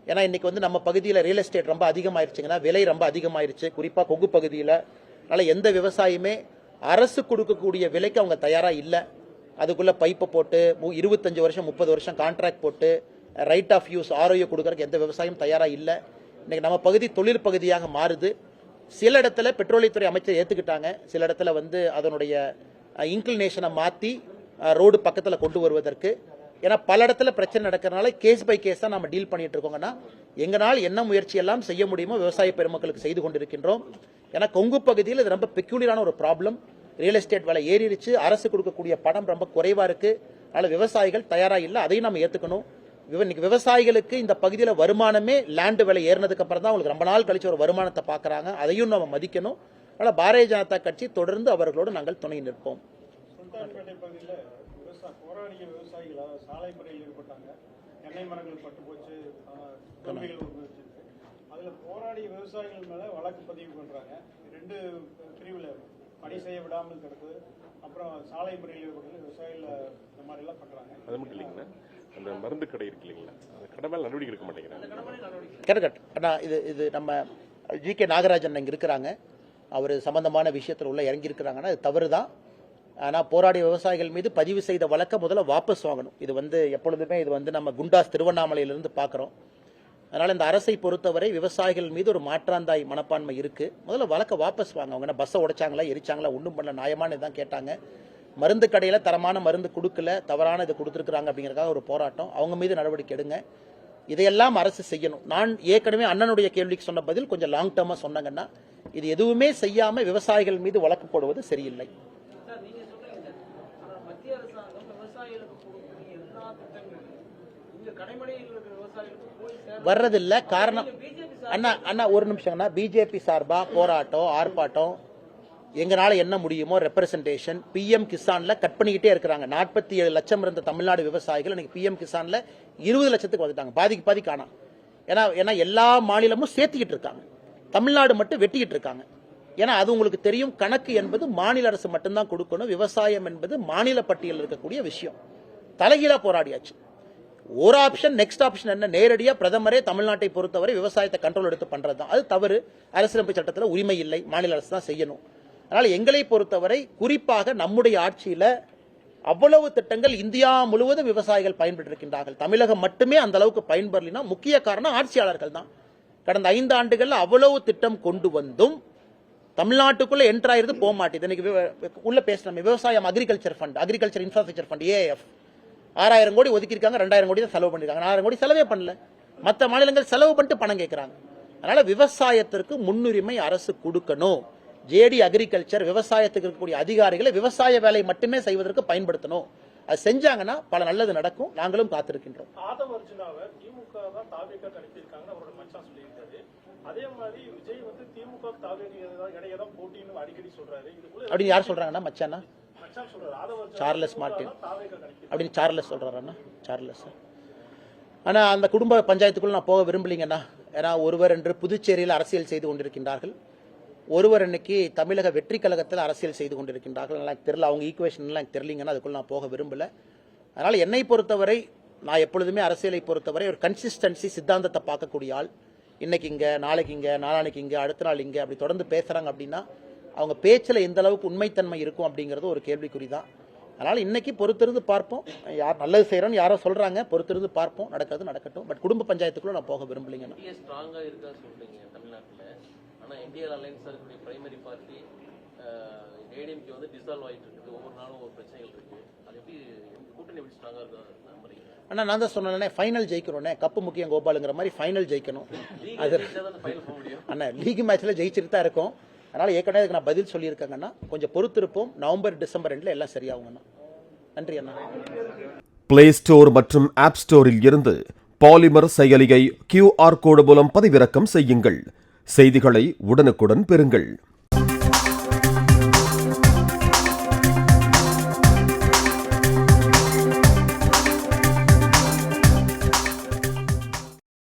ஏன்னா இன்னைக்கு வந்து நம்ம பகுதியில் ரியல் எஸ்டேட் ரொம்ப அதிகமாயிருச்சுங்கன்னா விலை ரொம்ப அதிகமாயிருச்சு, குறிப்பாக கொங்கு பகுதியில். அதனால் எந்த விவசாயியுமே அரசு கொடுக்கக்கூடிய விலைக்கு அவங்க தயாராக இல்லை. அதுக்குள்ளே பைப்பை போட்டு 25 வருஷம் 30 வருஷம் கான்ட்ராக்ட் போட்டு ரைட் ஆஃப் யூஸ் ஆரோக்கியம் கொடுக்கறதுக்கு எந்த விவசாயம் தயாராக இல்லை. இன்னைக்கு நம்ம பகுதி தொழில் பகுதியாக மாறுது. சில இடத்துல பெட்ரோலியத்துறை அமைச்சர் ஏற்றுக்கிட்டாங்க, சில இடத்துல வந்து அதனுடைய இன்க்ளினேஷனை மாற்றி ரோடு பக்கத்தில் கொண்டு வருவதற்கு. ஏன்னா பல இடத்துல பிரச்சனை நடக்கிறதுனால கேஸ் பை கேஸாக நம்ம டீல் பண்ணிட்டு இருக்கோங்கன்னா எங்களால் என்ன முயற்சி எல்லாம் செய்ய முடியுமோ விவசாய பெருமக்களுக்கு செய்து கொண்டிருக்கின்றோம். ஏன்னா கொங்கு பகுதியில் இது ரொம்ப பெக்யூலியரான ஒரு ப்ராப்ளம். ரியல் எஸ்டேட் விலை ஏறிடுச்சு, அரசு கொடுக்கக்கூடிய பணம் ரொம்ப குறைவாக இருக்கு. அதனால் விவசாயிகள் தயாராக இல்லை, அதையும் நம்ம ஏற்றுக்கணும். இன்னைக்கு விவசாயிகளுக்கு இந்த பகுதியில் வருமானமே லேண்டு விலை ஏறினதுக்கு அப்புறம் தான் அவங்களுக்கு ரொம்ப நாள் கழிச்சு ஒரு வருமானத்தை பார்க்குறாங்க, அதையும் நம்ம மதிக்கணும். அதனால் பாரதிய ஜனதா கட்சி தொடர்ந்து அவர்களோடு நாங்கள் துணை நிற்போம். சுல்தான்பேட்டை பகுதியில் போராடிய விவசாயிகள் சாலை முறையில் ஈடுபட்டாங்க, எண்ணெய் மரங்கள் பட்டு போச்சு, அதில் போராடிய விவசாயிகள் மேலே வழக்கு பதிவு பண்ணுறாங்க. 2 பிரிவில் பணி செய்ய விடாமல் தடுப்பு, அப்புறம் சாலை முறையில் ஈடுபட்டு விவசாயிகள் இந்த மாதிரிலாம் பண்ணுறாங்க. அது மட்டும் இல்லைங்கண்ணா, அந்த மருந்து கடை இருக்கு இல்லைங்களா, அந்த கடை மேலே நடவடிக்கை எடுக்க மாட்டேங்கிறாங்க. கரெக்ட். ஆனால் இது நம்ம ஜி.கே. நாகராஜன் இங்கே இருக்கிறாங்க, அவர் சம்பந்தமான விஷயத்தில் உள்ள இறங்கி இருக்கிறாங்கன்னா அது தவறு தான். ஆனால் போராடிய விவசாயிகள் மீது பதிவு செய்த வழக்கை முதல்ல வாபஸ் வாங்கணும். இது வந்து எப்பொழுதுமே இது வந்து நம்ம குண்டாஸ் திருவண்ணாமலையிலிருந்து பார்க்குறோம். அதனால் இந்த அரசை பொறுத்தவரை விவசாயிகள் மீது ஒரு மாற்றாந்தாய் மனப்பான்மை இருக்குது. முதல்ல வழக்கை வாபஸ் வாங்க. அவங்க பஸ்ஸை உடைச்சாங்களா, எரிச்சாங்களா, ஒன்றும் பண்ணல, நியாயமான இதான் கேட்டாங்க. மருந்து கடையில் தரமான மருந்து கொடுக்கல, தவறான இது கொடுத்துருக்குறாங்க அப்படிங்கிறதுக்காக ஒரு போராட்டம். அவங்க மீது நடவடிக்கை எடுங்க. இதையெல்லாம் அரசு செய்யணும். நான் ஏற்கனவே அண்ணனுடைய கேள்விக்கு சொன்ன பதில் கொஞ்சம் லாங் டேர்மாக சொன்னாங்கன்னா, இது எதுவுமே செய்யாமல் விவசாயிகள் மீது வழக்கு போடுவது சரியில்லை. மத்திய அரசாங்கம் விவசாயிகளுக்கு கொடுக்கக்கூடிய எல்லா திட்டங்களும் இங்க கடைமடையில் இருக்கிற விவசாயிகளுக்கு போய் வர்றதில்லை. காரணம் அண்ணா ஒரு நிமிஷம்னா, பிஜேபி சார்பா போராட்டம் ஆர்ப்பாட்டம் எங்களால் என்ன முடியுமோ ரெப்ரசன்டேஷன் பிஎம் கிசான்ல கட் பண்ணிக்கிட்டே இருக்கிறாங்க. 47 லட்சம் இருந்த தமிழ்நாடு விவசாயிகள் இன்னைக்கு பிஎம் கிசான்ல 20 லட்சத்துக்கு வந்துட்டாங்க, பாதிக்கு பாதி காணாம். ஏன்னா எல்லா மாநிலமும் சேர்த்துக்கிட்டு இருக்காங்க, தமிழ்நாடு மட்டும் வெட்டிக்கிட்டு இருக்காங்க. ஏன்னா அது உங்களுக்கு தெரியும், கணக்கு என்பது மாநில அரசு மட்டும்தான் கொடுக்கணும், விவசாயம் என்பது மாநில பட்டியலில் இருக்கக்கூடிய விஷயம். தலைகீழா போராடியாச்சு. ஒரு ஆப்ஷன், நெக்ஸ்ட் ஆப்ஷன் என்ன, நேரடியா பிரதமரே தமிழ்நாட்டை பொறுத்தவரை விவசாயத்தை கண்ட்ரோல் எடுத்து பண்றது தான். அது தவறு. அரசியலமைப்பு சட்டத்தில் உரிமை இல்லை, மாநில அரசு தான் செய்யணும். அதனால் எங்களை பொறுத்தவரை குறிப்பாக நம்முடைய ஆட்சியில் அவ்வளவு திட்டங்கள் இந்தியா முழுவதும் விவசாயிகள் பயன்பெற்றிருக்கின்றார்கள். தமிழகம் மட்டுமே அந்த அளவுக்கு பயன்பெறலினா முக்கிய காரணம் ஆட்சியாளர்கள் தான். கடந்த 5 ஆண்டுகள் அவ்வளவு திட்டம் கொண்டு வந்தும் தமிழ்நாட்டுக்குள்ள என்டர் ஆயிருது போக மாட்டேது. இன்னைக்கு உள்ள பேசணும் விவசாயம் agriculture fund, agriculture infrastructure fund, AF 6000 கோடி ஒதுக்கியிருக்காங்க, 2000 கோடி தான் செலவு பண்ணிருக்காங்க. 4000 கோடி செலவே பண்ணல. மற்ற மாநிலங்கள் செலவு பண்ணிட்டு பணம் கேட்கிறாங்க. அதனால விவசாயத்திற்கு முன்னுரிமை அரசு கொடுக்கணும். ஜேடி அக்ரிகல்ச்சர் விவசாயத்துக்கு இருக்கக்கூடிய அதிகாரிகளை விவசாய வேலை மட்டுமே செய்வதற்கு பயன்படுத்தணும். அது செஞ்சாங்கன்னா பல நல்லது நடக்கும். நாங்களும் காத்திருக்கின்றோம். ஆதவ அர்ஜுனாவை திமுக தான் தாவேக அனுப்பியிருக்காங்க, அவரோட மச்சான் சொல்லியிருக்காரு. அதே மாதிரி விஜய் வந்து திமுக தாவேக இடையே தான் போட்டின்னு அடிக்கடி சொல்றாரு. அப்படின்னு யார் சொல்றாங்கன்னா மச்சானா மச்சான் சொல்றாரு, ஆதவ அர்ஜுனா சார்லஸ் மார்டின் தாவேக அனுப்பி அப்படின்னு சார்லஸ் சொல்றாருன்னா சார்லஸ். ஆனா அந்த குடும்ப பஞ்சாயத்துக்குள்ள நான் போக விரும்பலீங்கன்னா, ஏன்னா ஒருவர் என்று புதுச்சேரியில் அரசியல் செய்து கொண்டிருக்கின்றார்கள், ஒருவர் இன்னைக்கு தமிழக வெற்றி கழகத்தில் அரசியல் செய்து கொண்டிருக்கின்றார்கள். எனக்கு தெரியல, அவங்க ஈக்குவேஷன் எல்லாம் எனக்கு தெரியலீங்கன்னா அதுக்குள்ள நான் போக விரும்பல. அதனால் என்னை பொறுத்தவரை நான் எப்பொழுதுமே அரசியலை பொறுத்தவரை ஒரு கன்சிஸ்டன்சி சித்தாந்தத்தை பார்க்கக்கூடிய ஆள். இன்னைக்கு இங்கே, நாளைக்கு இங்கே, நாளானைக்கு இங்கே, அடுத்த நாள் இங்கே, அப்படி தொடர்ந்து பேசுகிறாங்க அப்படின்னா அவங்க பேச்சில் எந்த அளவுக்கு உண்மைத்தன்மை இருக்கும் அப்படிங்கிறது ஒரு கேள்விக்குறி தான். அதனால் இன்னைக்கு பொறுத்திருந்து பார்ப்போம். யார் நல்லது செய்கிறோன்னு யாரோ சொல்கிறாங்க, பொறுத்திருந்து பார்ப்போம். நடக்கிறது நடக்கட்டும். பட் குடும்ப பஞ்சாயத்துக்குள்ளே நான் போக விரும்பலைங்கண்ணா. ஸ்ட்ராங்காக இருக்கா சொல்றீங்க தமிழ்நாட்டில். ஆனால் இந்தியா அலைன்ஸாக இருக்கக்கூடிய பிரைமரி பார்ட்டி ஏடிஎம்கே வந்து டிசால்வ் ஆகிட்டு இருக்குது. ஒவ்வொரு நாளும் ஒரு பிரச்சனைகள் இருக்குது. அது எப்படி கூட்டணி எப்படி ஸ்ட்ராங்காக இருக்கா நம்புறீங்க? அண்ணா நான் தான் சொன்னேன்னே, ஃபைனல் ஜெயிக்கிறோன்னே, கப்பு முக்கியம் கோபாலுங்கிற மாதிரி ஃபைனல் ஜெயிக்கணும். அது ஃபைனல் போக முடியும். அண்ணா லீக் மேட்ச்சில் ஜெயிச்சுட்டு தான் இருக்கும். அதனால் ஏற்கனவே அதுக்கு நான் பதில் சொல்லியிருக்கேங்கண்ணா. கொஞ்சம் பொறுத்திருப்போம். நவம்பர் டிசம்பர் 2 எல்லாம் சரியாகுங்கண்ணா. நன்றி அண்ணா. பிளே ஸ்டோர் மற்றும் ஆப் ஸ்டோரில் இருந்து பாலிமர் செயலியை QR கோடு மூலம் பதிவிறக்கம் செய்யுங்கள். செய்திகளை உடனுக்குடன் பெறுங்கள்.